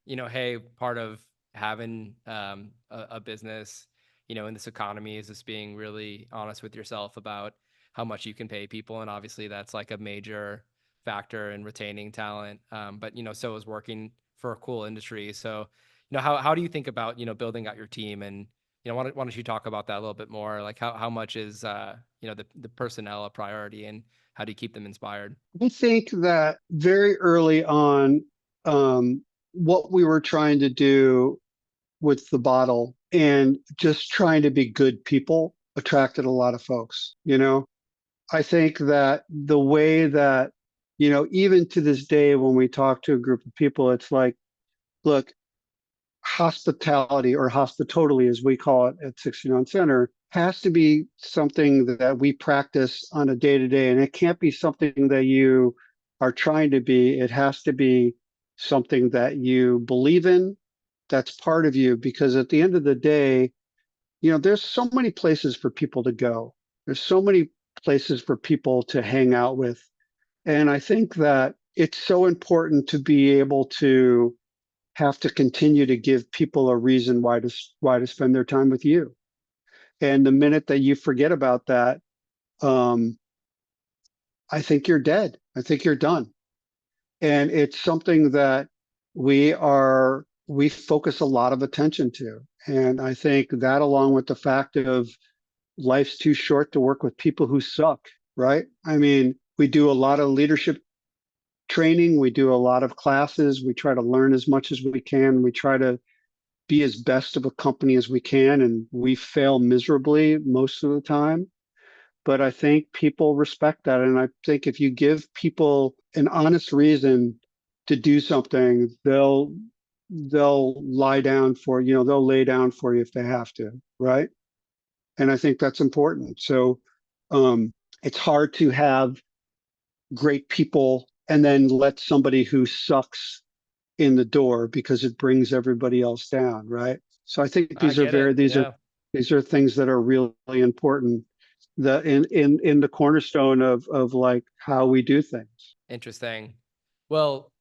A: hey, part of having a business in this economy is just being really honest with yourself about how much you can pay people, and obviously that's like a major factor in retaining talent. But so is working for a cool industry. So how do you think about building out your team, and why don't you talk about that a little bit more, like how much is the personnel a priority, and how do you keep them inspired?
B: I think that very early on, what we were trying to do with the bottle and just trying to be good people attracted a lot of folks. I think that the way that, even to this day, when we talk to a group of people, it's like, look, hospitality, or hospitally as we call it at 69 Center, has to be something that we practice on a day to day, and it can't be something that you are trying to be. It has to be something that you believe in, that's part of you, because at the end of the day, there's so many places for people to go. There's so many places for people to hang out with. And I think that it's so important to be able to have to continue to give people a reason why to spend their time with you. And the minute that you forget about that, um, I think you're dead. I think you're done. And it's something that we focus a lot of attention to. And I think that, along with the fact of life's too short to work with people who suck, right? I mean, we do a lot of leadership training, we do a lot of classes, we try to learn as much as we can, we try to be as best of a company as we can, and we fail miserably most of the time. But I think people respect that. And I think if you give people an honest reason to do something, they'll lie down for, they'll lay down for you if they have to, right? And I think that's important. So it's hard to have great people and then let somebody who sucks in the door, because it brings everybody else down, right? So I think
A: I get it. Yeah.
B: these are things that are really important, that in the cornerstone of like how we do things.
A: Interesting. Well,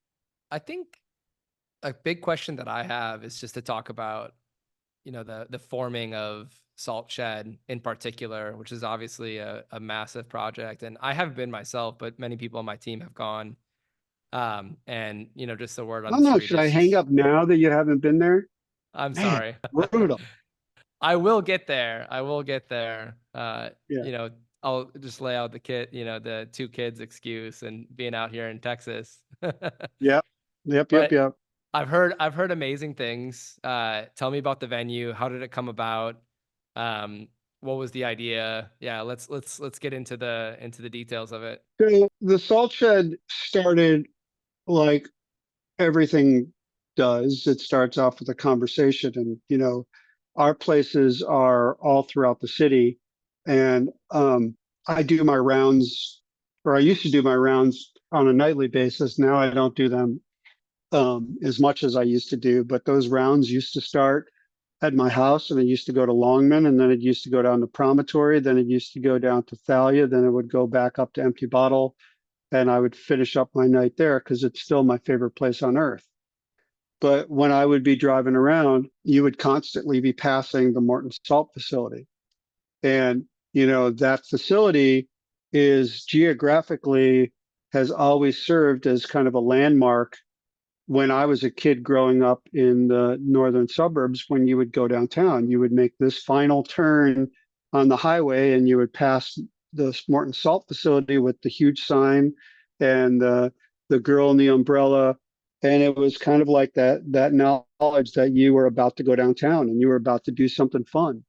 A: I think a big question that I have is just to talk about, the forming of Salt Shed in particular, which is obviously a massive project. And I haven't been myself, but many people on my team have gone. And just the word
B: I
A: on the
B: don't know.
A: street
B: Should
A: is
B: I hang
A: just,
B: up now that you haven't been there?
A: I'm
B: Man,
A: sorry.
B: brutal.
A: I will get there. I will get there.
B: Yeah.
A: I'll just lay out the two kids excuse and being out here in Texas.
B: Yep. Yep. Yep.
A: But
B: Yep.
A: I've heard amazing things. Tell me about the venue. How did it come about? Um, what was the idea? Yeah, let's get into the details of it.
B: So the Salt Shed started like everything does. It starts off with a conversation, and our places are all throughout the city, and I do my rounds, or I used to do my rounds on a nightly basis. Now I don't do them as much as I used to do, but those rounds used to start at my house, and it used to go to Longman, and then it used to go down to Promontory, then it used to go down to Thalia, then it would go back up to Empty Bottle, and I would finish up my night there because it's still my favorite place on earth. But when I would be driving around, you would constantly be passing the Morton Salt facility. And, that facility is geographically has always served as kind of a landmark when I was a kid growing up in the northern suburbs. When you would go downtown, you would make this final turn on the highway and you would pass the Morton Salt facility with the huge sign and the girl in the umbrella. And it was kind of like that knowledge that you were about to go downtown and you were about to do something fun.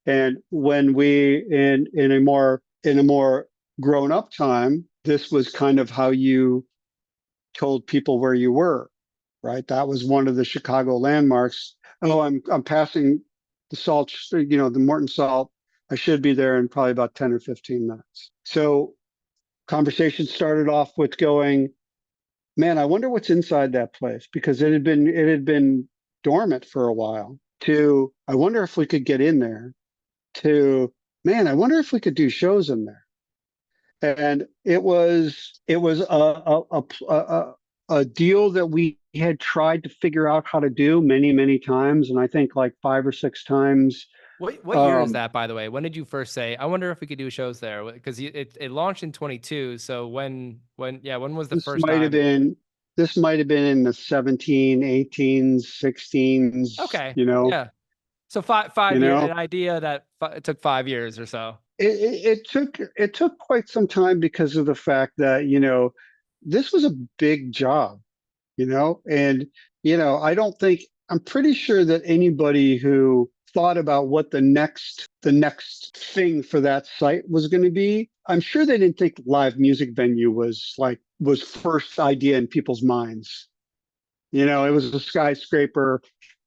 B: And when we in a more grown up time, this was kind of how you told people where you were, right? That was one of the Chicago landmarks. Oh, I'm passing the salt, the Morton Salt. I should be there in probably about 10 or 15 minutes. So conversation started off with going, man, I wonder what's inside that place, because it had been dormant for a while. To, I wonder if we could get in there. To, man, I wonder if we could do shows in there. And it was a deal that we had tried to figure out how to do many times, and I think like 5 or 6 times.
A: What year is
B: Um,
A: that, by the way? When did you first say, I wonder if we could do shows there? Because it launched in 22. So when was the
B: this
A: first
B: might have
A: time?
B: been this might have been in the 17, 18s, 16s.
A: Okay. Yeah. So five
B: You
A: year,
B: know,
A: an idea that it took 5 years or so.
B: it took quite some time because of the fact that this was a big job. And I don't think, I'm pretty sure that anybody who thought about what the next thing for that site was going to be, I'm sure they didn't think live music venue was first idea in people's minds. It was a skyscraper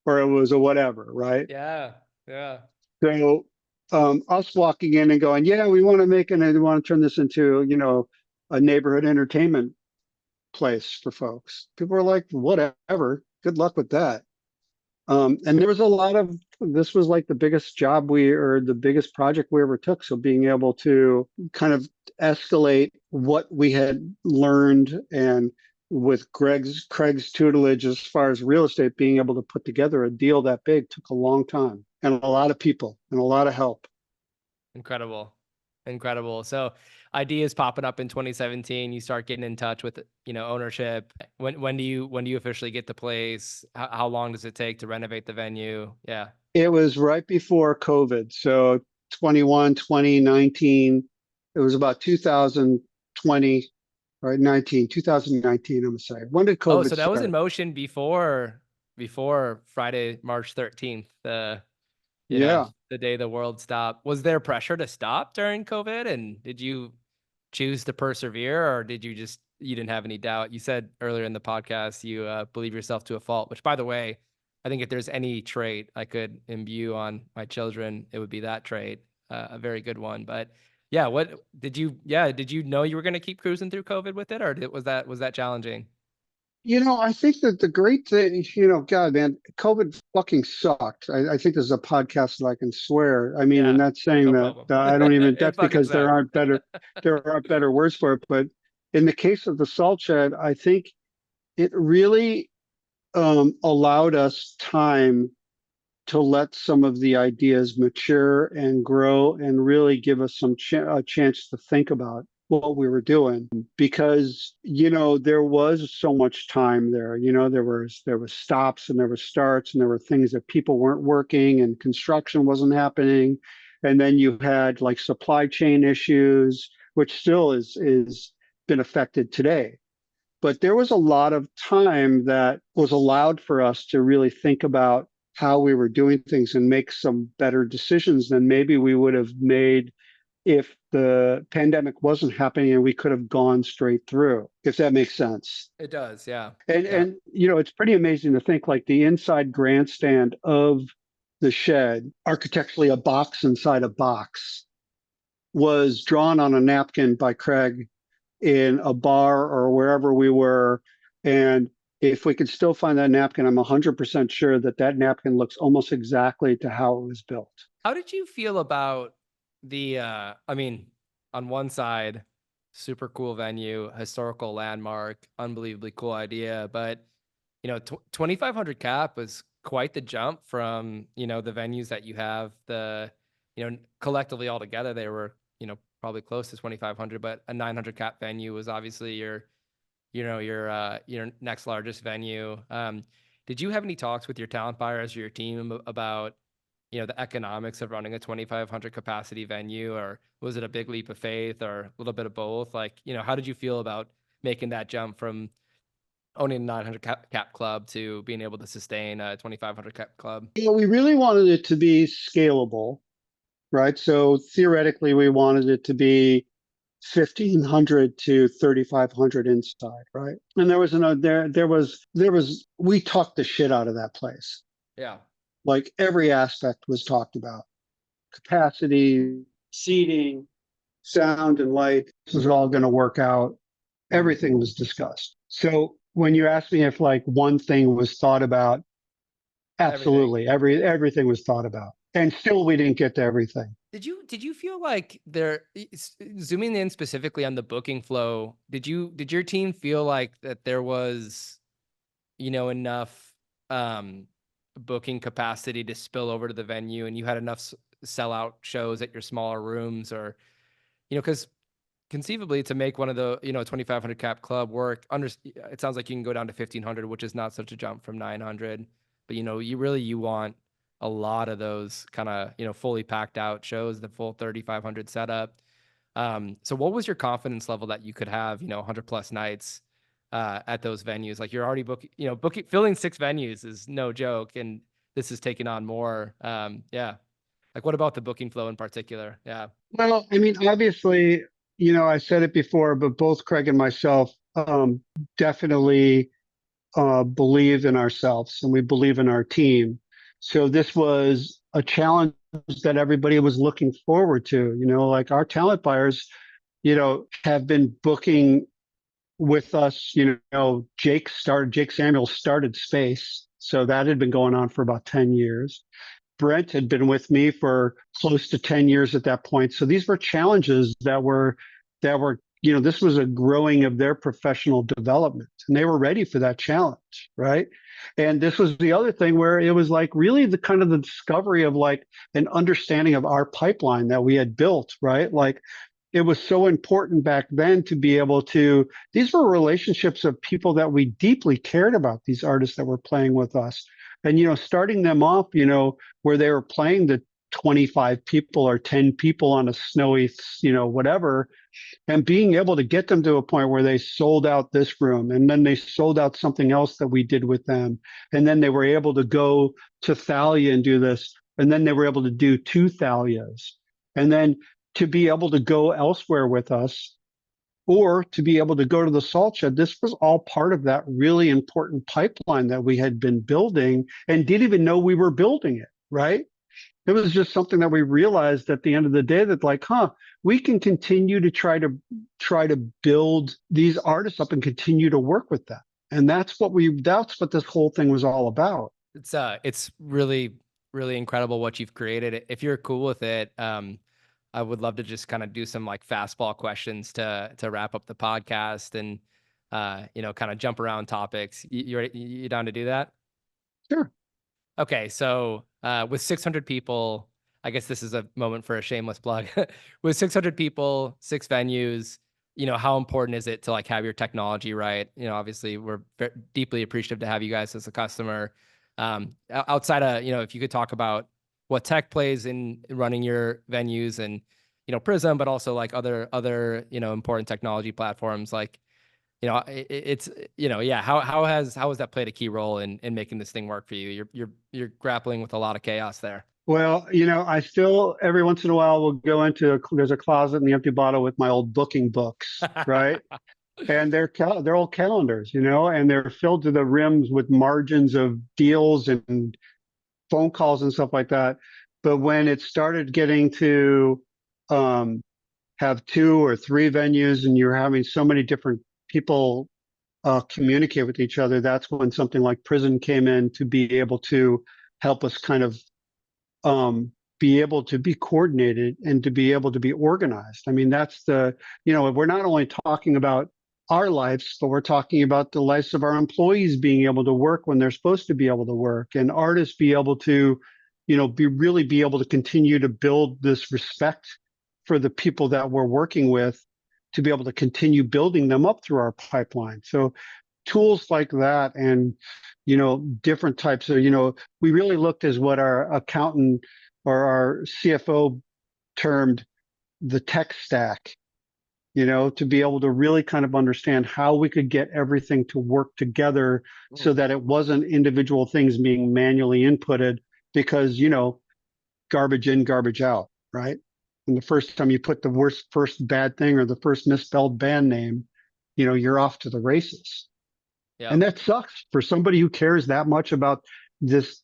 B: or it was a whatever, right?
A: Yeah. Yeah.
B: So us walking in and going, yeah, we want to make it and we want to turn this into, a neighborhood entertainment place for folks. People are like, whatever, good luck with that. And there was a lot of, this was like the biggest job or the biggest project we ever took. So being able to kind of escalate what we had learned, and with Craig's tutelage as far as real estate, being able to put together a deal that big took a long time and a lot of people and a lot of help.
A: Incredible. Incredible. So ideas popping up in 2017, you start getting in touch with, ownership. When do you officially get the place? How long does it take to renovate the venue? Yeah.
B: It was right before COVID. So 2019, it was about 2020, right? 2019, I'm gonna say. When did
A: Oh,
B: COVID
A: so that was in
B: start?
A: motion before Friday, March 13th,
B: Yeah.
A: the day the world stopped. Was there pressure to stop during COVID? And did you choose to persevere, or you didn't have any doubt? You said earlier in the podcast you believe yourself to a fault, which, by the way, I think if there's any trait I could imbue on my children, it would be that trait, a very good one. But yeah, did you know you were going to keep cruising through COVID with it, or was that challenging?
B: I think that the great thing, God, man, COVID fucking sucked. I think this is a podcast that I can swear. I mean, and
A: Yeah,
B: that's saying
A: no
B: that
A: problem.
B: I don't even,
A: It
B: that's
A: fucking
B: because
A: sucked.
B: there aren't better words for it. But in the case of the salt shed, I think it really allowed us time to let some of the ideas mature and grow and really give us a chance to think about what we were doing, because there was so much time there. There was stops and there were starts and there were things that people weren't working and construction wasn't happening, and then you had like supply chain issues, which still is been affected today. But there was a lot of time that was allowed for us to really think about how we were doing things and make some better decisions than maybe we would have made if the pandemic wasn't happening and we could have gone straight through, if that makes sense.
A: It does, yeah.
B: And
A: Yeah.
B: and it's pretty amazing to think like the inside grandstand of the shed, architecturally a box inside a box, was drawn on a napkin by Craig in a bar or wherever we were. And if we could still find that napkin, I'm 100% sure that that napkin looks almost exactly to how it was built.
A: How did you feel about I mean, on one side, super cool venue, historical landmark, unbelievably cool idea, but 2500 cap was quite the jump from, the venues that you have. Collectively all together they were, probably close to 2500, but a 900 cap venue was obviously your next largest venue. Did you have any talks with your talent buyers or your team about, the economics of running a 2,500 capacity venue, or was it a big leap of faith, or a little bit of both? Like, how did you feel about making that jump from owning a 900 cap club to being able to sustain a 2,500 cap club?
B: We really wanted it to be scalable, right? So theoretically, we wanted it to be 1,500 to 3,500 inside, right? And there was we talked the shit out of that place.
A: Yeah.
B: Like every aspect was talked about: capacity, seating, sound, and light. This is all going to work out. Everything was discussed. So when you ask me if like one thing was thought about,
A: Everything.
B: absolutely, everything was thought about, and still we didn't get to everything.
A: Did you feel like zooming in specifically on the booking flow, did your team feel like that there was, enough booking capacity to spill over to the venue, and you had enough sellout shows at your smaller rooms? Or, because conceivably to make one of the 2,500 cap club work, it sounds like you can go down to 1,500, which is not such a jump from 900. But you want a lot of those kind of fully packed out shows, the full 3,500 setup. So what was your confidence level that you could have 100 plus nights at those venues? Like, you're already booking, filling 6 venues is no joke, and this is taking on more. Yeah. Like, what about the booking flow in particular? Yeah.
B: Well, I mean, obviously, I said it before, but both Craig and myself definitely believe in ourselves and we believe in our team. So this was a challenge that everybody was looking forward to. Like our talent buyers, have been booking with us. Jake Samuel started Space. So that had been going on for about 10 years. Brent had been with me for close to 10 years at that point. So these were challenges that were, this was a growing of their professional development, and they were ready for that challenge, right? And this was the other thing where it was like really the kind of the discovery of like an understanding of our pipeline that we had built, right? Like it was so important back then to be able to, these were relationships of people that we deeply cared about, these artists that were playing with us. And, starting them off, where they were playing the 25 people or 10 people on a snowy, whatever, and being able to get them to a point where they sold out this room, and then they sold out something else that we did with them. And then they were able to go to Thalia and do this. And then they were able to do two Thalias. And then to be able to go elsewhere with us, or to be able to go to the salt shed. This was all part of that really important pipeline that we had been building and didn't even know we were building it, right? It was just something that we realized at the end of the day that like, we can continue to try to build these artists up and continue to work with them. And that's what this whole thing was all about.
A: It's really, really incredible what you've created. If you're cool with it, I would love to just kind of do some like fastball questions to wrap up the podcast and, kind of jump around topics. You down to do that?
B: Sure.
A: Okay. So, with 600 people, I guess this is a moment for a shameless plug. With 600 people, 6 venues, how important is it to like have your technology right? Obviously we're deeply appreciative to have you guys as a customer. Outside of, if you could talk about what tech plays in running your venues and, Prism, but also like other, important technology platforms. Like, it's, yeah. How has that played a key role in making this thing work for you? You're grappling with a lot of chaos there.
B: Well, I still every once in a while will go into there's a closet in the empty bottle with my old booking books, right? And they're all calendars, and they're filled to the rims with margins of deals and phone calls and stuff like that. But when it started getting to have 2 or 3 venues, and you're having so many different people communicate with each other, that's when something like Prism came in to be able to help us kind of be able to be coordinated and to be able to be organized. I mean, that's we're not only talking about our lives, but we're talking about the lives of our employees being able to work when they're supposed to be able to work, and artists be able to, be able to continue to build this respect for the people that we're working with, to be able to continue building them up through our pipeline. So tools like that, and different types of, we really looked as what our accountant or our CFO termed the tech stack, to be able to really kind of understand how we could get everything to work together so that it wasn't individual things being manually inputted, because, garbage in, garbage out, right? And the first time you put the first bad thing or the first misspelled band name, you're off to the races.
A: Yeah.
B: And that sucks for somebody who cares that much about this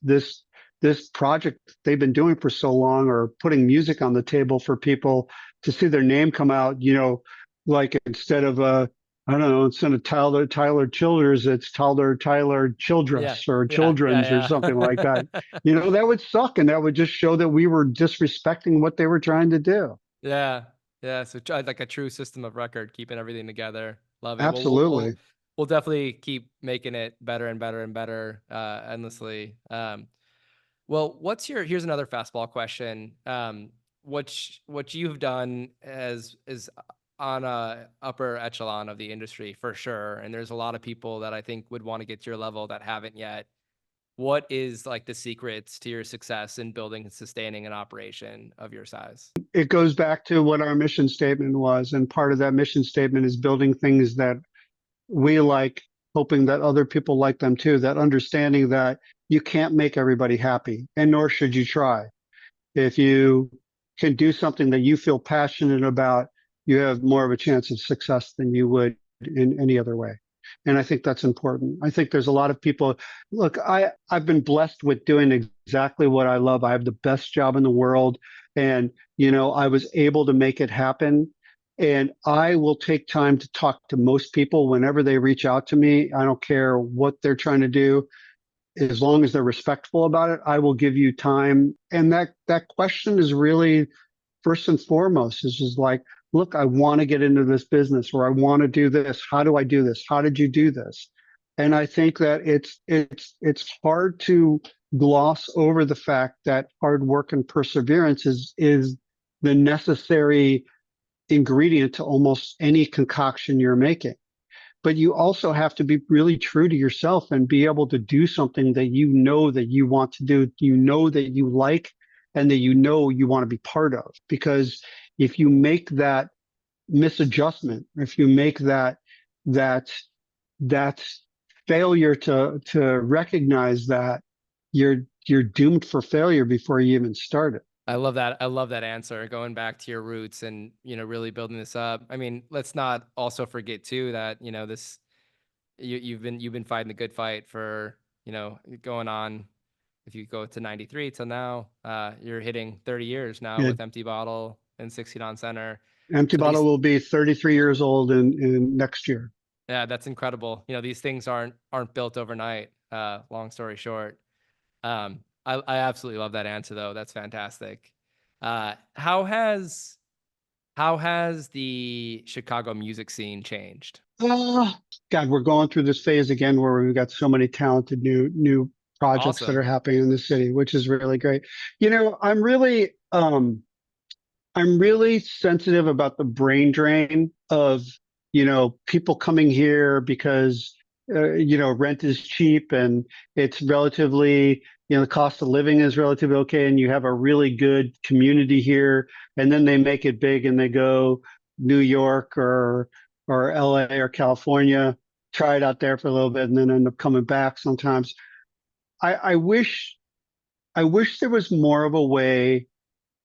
B: project they've been doing for so long, or putting music on the table for people to see their name come out, like instead of I don't know, instead of Tyler Childers, it's Tyler Childress or Children's or something like that. That would suck, and that would just show that we were disrespecting what they were trying to do.
A: Yeah. Yeah. So like a true system of record, keeping everything together. Love it. Well,
B: Absolutely.
A: we'll definitely keep making it better and better and better, endlessly. Well, here's another fastball question. What you've done is on a upper echelon of the industry for sure. And there's a lot of people that I think would want to get to your level that haven't yet. What is like the secrets to your success in building and sustaining an operation of your size?
B: It goes back to what our mission statement was. And part of that mission statement is building things that we like, hoping that other people like them too, that understanding that you can't make everybody happy, and nor should you try. If you can do something that you feel passionate about, you have more of a chance of success than you would in any other way. And I think that's important. I think there's a lot of people. Look, I've been blessed with doing exactly what I love. I have the best job in the world. And, I was able to make it happen. And I will take time to talk to most people whenever they reach out to me. I don't care what they're trying to do. As long as they're respectful about it, I will give you time. And that question is really first and foremost is just like, look, I want to get into this business, or I want to do this. How do I do this? How did you do this? And I think that it's hard to gloss over the fact that hard work and perseverance is the necessary ingredient to almost any concoction you're making. But you also have to be really true to yourself and be able to do something that that you want to do, that you like, and that you want to be part of. Because if you make that misadjustment, if you make that that failure to recognize that, you're doomed for failure before you even start it.
A: I love that. I love that answer. Going back to your roots and, really building this up. I mean, let's not also forget too that, this you've been fighting the good fight for, going on. If you go to 93 till now, you're hitting 30 years now
B: Yeah.
A: with Empty Bottle and 16 on Center.
B: Empty
A: So
B: Bottle will be 33 years old in next year.
A: yeah, that's incredible. These things aren't built overnight. Long story short. I absolutely love that answer though. That's fantastic. How has the Chicago music scene changed?
B: God, we're going through this phase again where we've got so many talented new projects that
A: Awesome.
B: are happening in the city, which is really great. I'm really sensitive about the brain drain of, people coming here because, rent is cheap and it's relatively, the cost of living is relatively okay. And you have a really good community here. And then they make it big and they go New York or LA or California, try it out there for a little bit and then end up coming back sometimes. I wish there was more of a way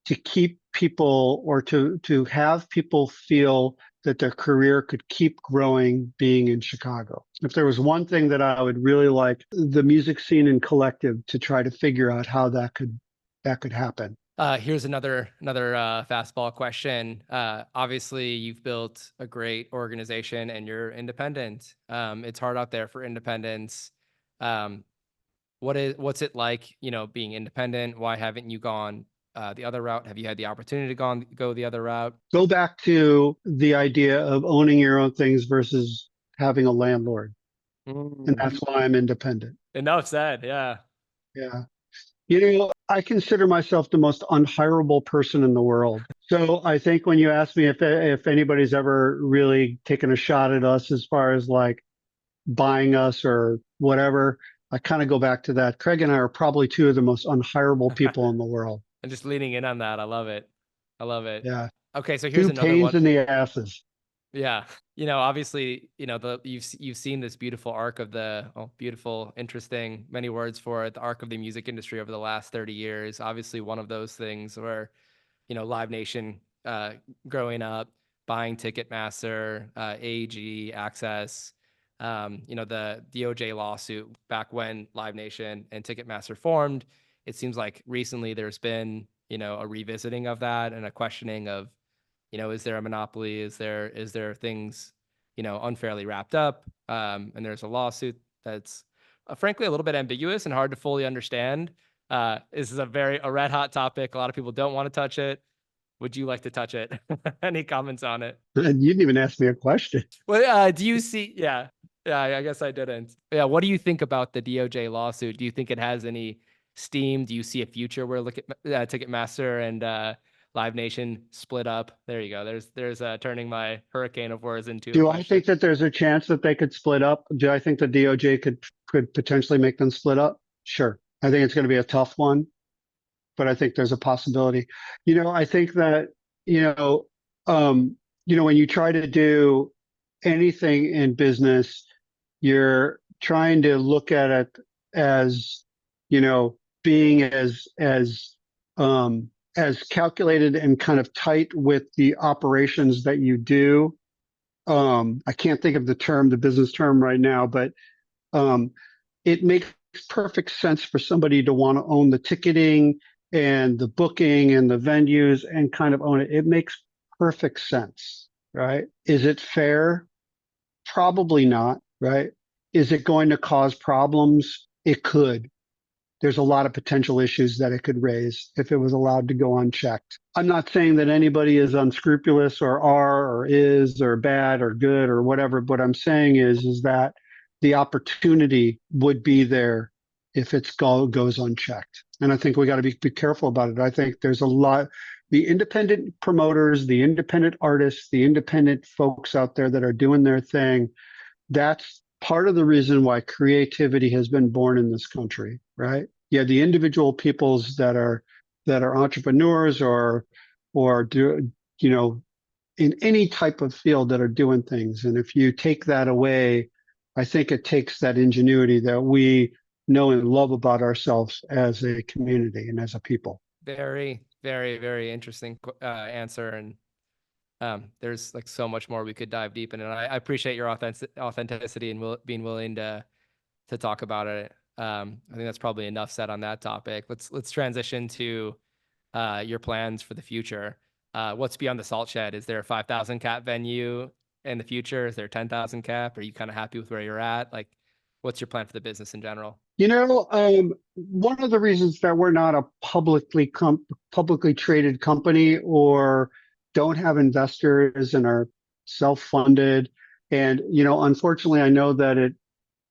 B: to keep people or to have people feel that their career could keep growing being in Chicago. If there was one thing that I would really like the music scene and collective to try to figure out how that could happen.
A: Here's another fastball question. Obviously, you've built a great organization and you're independent. It's hard out there for independents. Um, what's it like, being independent? Why haven't you gone the other route? Have you had the opportunity to go the other route?
B: Go back to the idea of owning your own things versus having a landlord. And that's why I'm independent.
A: Enough said. Yeah.
B: Yeah. I consider myself the most unhireable person in the world. So I think when you ask me if anybody's ever really taken a shot at us as far as like buying us or whatever, I kind of go back to that. Craig and I are probably two of the most unhireable people in the world.
A: And just leaning in on that. I love it. I love it.
B: Yeah.
A: Okay, so here's
B: Two
A: another
B: pains
A: one.
B: in the asses.
A: Yeah. Obviously, you've seen this beautiful arc of beautiful, interesting, many words for it, the arc of the music industry over the last 30 years. Obviously, one of those things where, Live Nation growing up, buying Ticketmaster, AEG, Access, the DOJ lawsuit back when Live Nation and Ticketmaster formed. It seems like recently there's been, a revisiting of that and a questioning of, is there a monopoly? Is there things, unfairly wrapped up? And there's a lawsuit that's frankly a little bit ambiguous and hard to fully understand. This is a red hot topic. A lot of people don't want to touch it. Would you like to touch it? Any comments on it?
B: And you didn't even ask me a question.
A: Well, do you see? Yeah, yeah. I guess I didn't. Yeah. What do you think about the DOJ lawsuit? Do you think it has any steam? Do you see a future where Ticketmaster and Live Nation split up? There you go. There's turning my hurricane of words into a
B: Do I
A: question.
B: think that there's a chance that they could split up? Do I think the DOJ could potentially make them split up? Sure. I think it's going to be a tough one, but I think there's a possibility. I think that, when you try to do anything in business, you're trying to look at it as, being as calculated and kind of tight with the operations that you do I can't think of the business term right now, but um, it makes perfect sense for somebody to want to own the ticketing and the booking and the venues and kind of own it. It makes perfect sense, right? Is it fair? Probably not, right? Is it going to cause problems? It could. There's a lot of potential issues that it could raise if it was allowed to go unchecked. I'm not saying that anybody is unscrupulous or are or is or bad or good or whatever. What I'm saying is that the opportunity would be there if it goes unchecked. And I think we got to be careful about it. I think there's a lot, the independent promoters, the independent artists, the independent folks out there that are doing their thing, that's part of the reason why creativity has been born in this country, right? Yeah, the individual peoples that are entrepreneurs or do, you know, in any type of field that are doing things. And if you take that away, I think it takes that ingenuity that we know and love about ourselves as a community and as a people.
A: Very, very, very interesting answer. And there's like so much more we could dive deep in. And I appreciate your authenticity and being willing to talk about it. I think that's probably enough said on that topic. Let's transition to your plans for the future. What's beyond the Salt Shed? Is there a 5,000 cap venue in the future? Is there 10,000 cap? Are you kind of happy with where you're at? Like, what's your plan for the business in general?
B: One of the reasons that we're not a publicly traded company or don't have investors and are self-funded, and unfortunately, I know that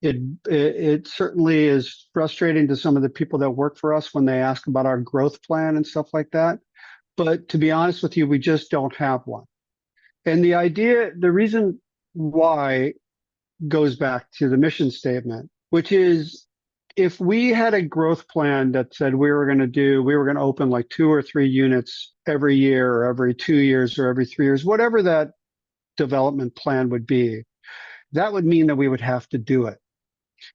B: it certainly is frustrating to some of the people that work for us when they ask about our growth plan and stuff like that. But to be honest with you, we just don't have one. And the reason why goes back to the mission statement, which is if we had a growth plan that said we were going to open like 2 or 3 units every year or every 2 years or every 3 years, whatever that development plan would be, that would mean that we would have to do it.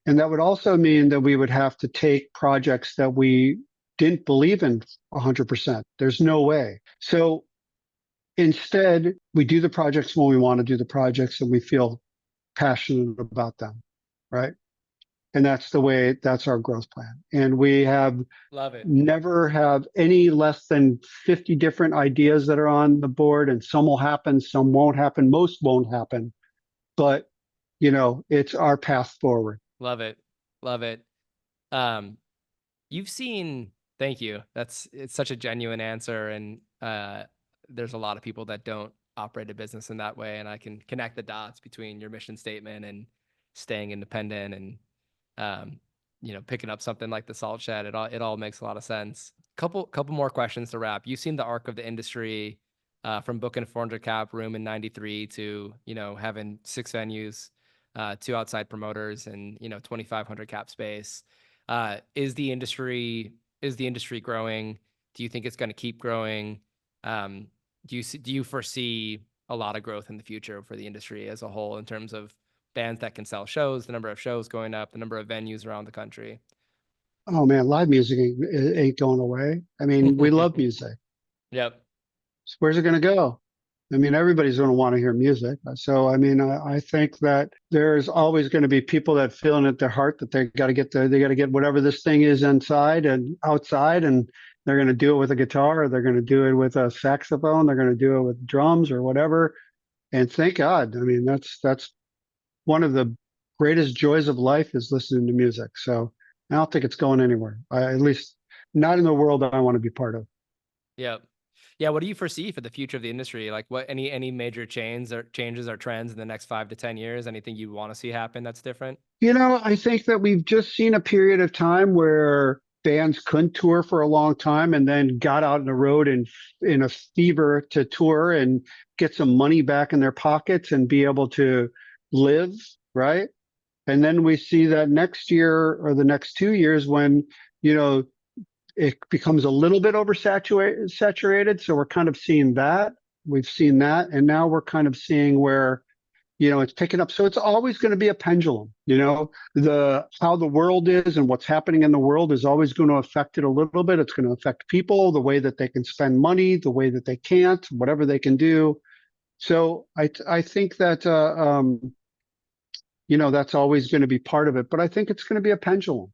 B: And that would also mean that we would have to take projects that we didn't believe in 100%. There's no way. So instead, we do the projects when we want to do the projects and we feel passionate about them, right? And that's our growth plan. And we have
A: Love it.
B: never have any less than 50 different ideas that are on the board, and some will happen, some won't happen, most won't happen. But, it's our path forward.
A: Love it. Love it. Um, thank you. It's such a genuine answer. And there's a lot of people that don't operate a business in that way. And I can connect the dots between your mission statement and staying independent and, picking up something like the Salt Shed. It all makes a lot of sense. Couple more questions to wrap. You've seen the arc of the industry, from booking a 400 cap room in 93 to, having 6 venues, 2 outside promoters and, 2,500 cap space. Is the industry growing? Do you think it's going to keep growing? Do you foresee a lot of growth in the future for the industry as a whole in terms of bands that can sell shows, the number of shows going up, the number of venues around the country?
B: Oh man, live music ain't going away. I mean, we love music.
A: Yep.
B: So where's it going to go? I mean, everybody's going to want to hear music. So, I mean, I think that there's always going to be people that feel in at their heart that they got to get whatever this thing is inside and outside, and they're going to do it with a guitar, or they're going to do it with a saxophone, they're going to do it with drums or whatever. And thank God. I mean, that's one of the greatest joys of life is listening to music. So I don't think it's going anywhere. At least not in the world I want to be part of.
A: Yep. Yeah. What do you foresee for the future of the industry? Like any major changes or trends in the next 5 to 10 years? Anything you want to see happen that's different?
B: I think that we've just seen a period of time where bands couldn't tour for a long time and then got out on the road in a fever to tour and get some money back in their pockets and be able to live, right? And then we see that next year or the next 2 years when, it becomes a little bit saturated. So we're kind of seeing that. We've seen that. And now we're kind of seeing where, it's picking up. So it's always going to be a pendulum. How the world is and what's happening in the world is always going to affect it a little bit. It's going to affect people, the way that they can spend money, the way that they can't, whatever they can do. So I think that that's always going to be part of it, but I think it's going to be a pendulum.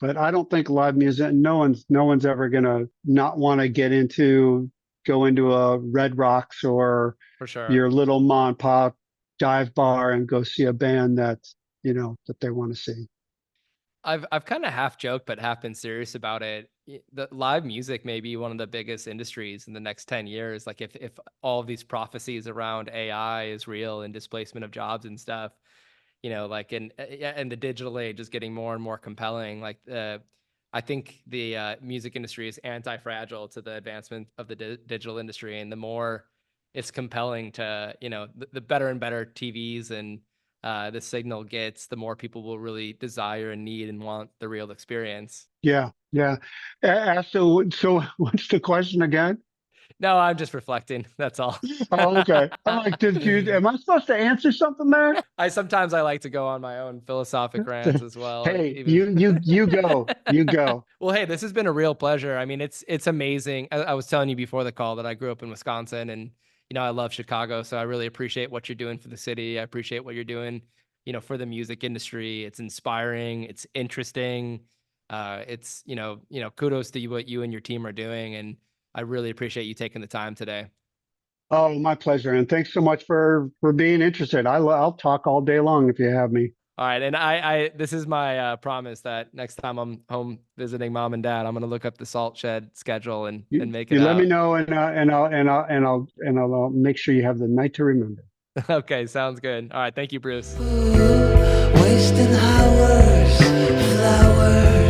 B: But I don't think live music. No one's ever going to not want to go into a Red Rocks or
A: For sure.
B: your little mom and pop dive bar and go see a band that they want to see.
A: I've kind of half joked but half been serious about it. The live music may be one of the biggest industries in the next 10 years. Like if all of these prophecies around AI is real and displacement of jobs and stuff, like and the digital age is getting more and more compelling. Like I think the music industry is anti-fragile to the advancement of the digital industry, and the more it's compelling to the better and better TVs and the signal gets, the more people will really desire and need and want the real experience.
B: Yeah, yeah. So what's the question again?
A: No, I'm just reflecting. That's all.
B: Oh, okay. I'm like, am I supposed to answer something there?
A: I like to go on my own philosophic rants as well.
B: Hey,
A: Even
B: you go.
A: well, hey, this has been a real pleasure. I mean, it's amazing. I was telling you before the call that I grew up in Wisconsin, and I love Chicago, so I really appreciate what you're doing for the city. I appreciate what you're doing, for the music industry. It's inspiring. It's interesting. It's kudos to you, what you and your team are doing, and I really appreciate you taking the time today.
B: Oh, my pleasure. And thanks so much for being interested. I'll talk all day long if you have me.
A: All right, and I this is my promise that next time I'm home visiting mom and dad, I'm gonna look up the Salt Shed schedule and
B: You,
A: make it
B: you let me
A: out.
B: know, and I'll make sure you have the night to remember.
A: Okay, sounds good. All right, thank you, Bruce.
C: Wasting hours, flowers.